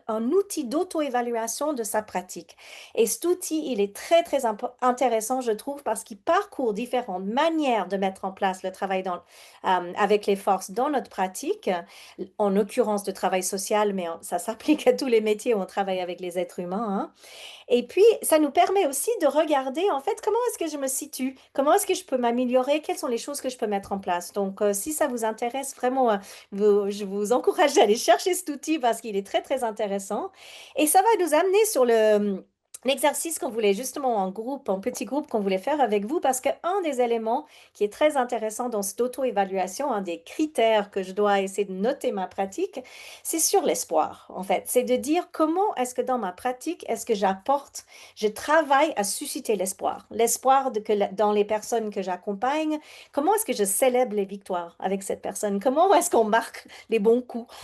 un outil d'auto-évaluation de sa pratique. Et cet outil, il est très, très intéressant, je trouve, parce qu'il parcourt différentes manières de mettre en place le travail avec les forces dans notre pratique, en l'occurrence de travail social, mais ça s'applique à tous les métiers où on travaille avec les êtres humains, hein. Et puis, ça nous permet aussi de regarder, en fait, comment est-ce que je me situe, comment est-ce que je peux m'améliorer, quelles sont les choses que je peux mettre en place. Donc, si ça vous intéresse, vraiment, je vous encourage à aller chercher cet outil parce qu'il est très, très intéressant. Et ça va nous amener sur l'exercice qu'on voulait justement en groupe, en petit groupe qu'on voulait faire avec vous, parce qu'un des éléments qui est très intéressant dans cette auto-évaluation, un des critères que je dois essayer de noter ma pratique, c'est sur l'espoir, en fait. C'est de dire comment est-ce que dans ma pratique, est-ce que je travaille à susciter l'espoir. L'espoir dans les personnes que j'accompagne, comment est-ce que je célèbre les victoires avec cette personne? Comment est-ce qu'on marque les bons coups?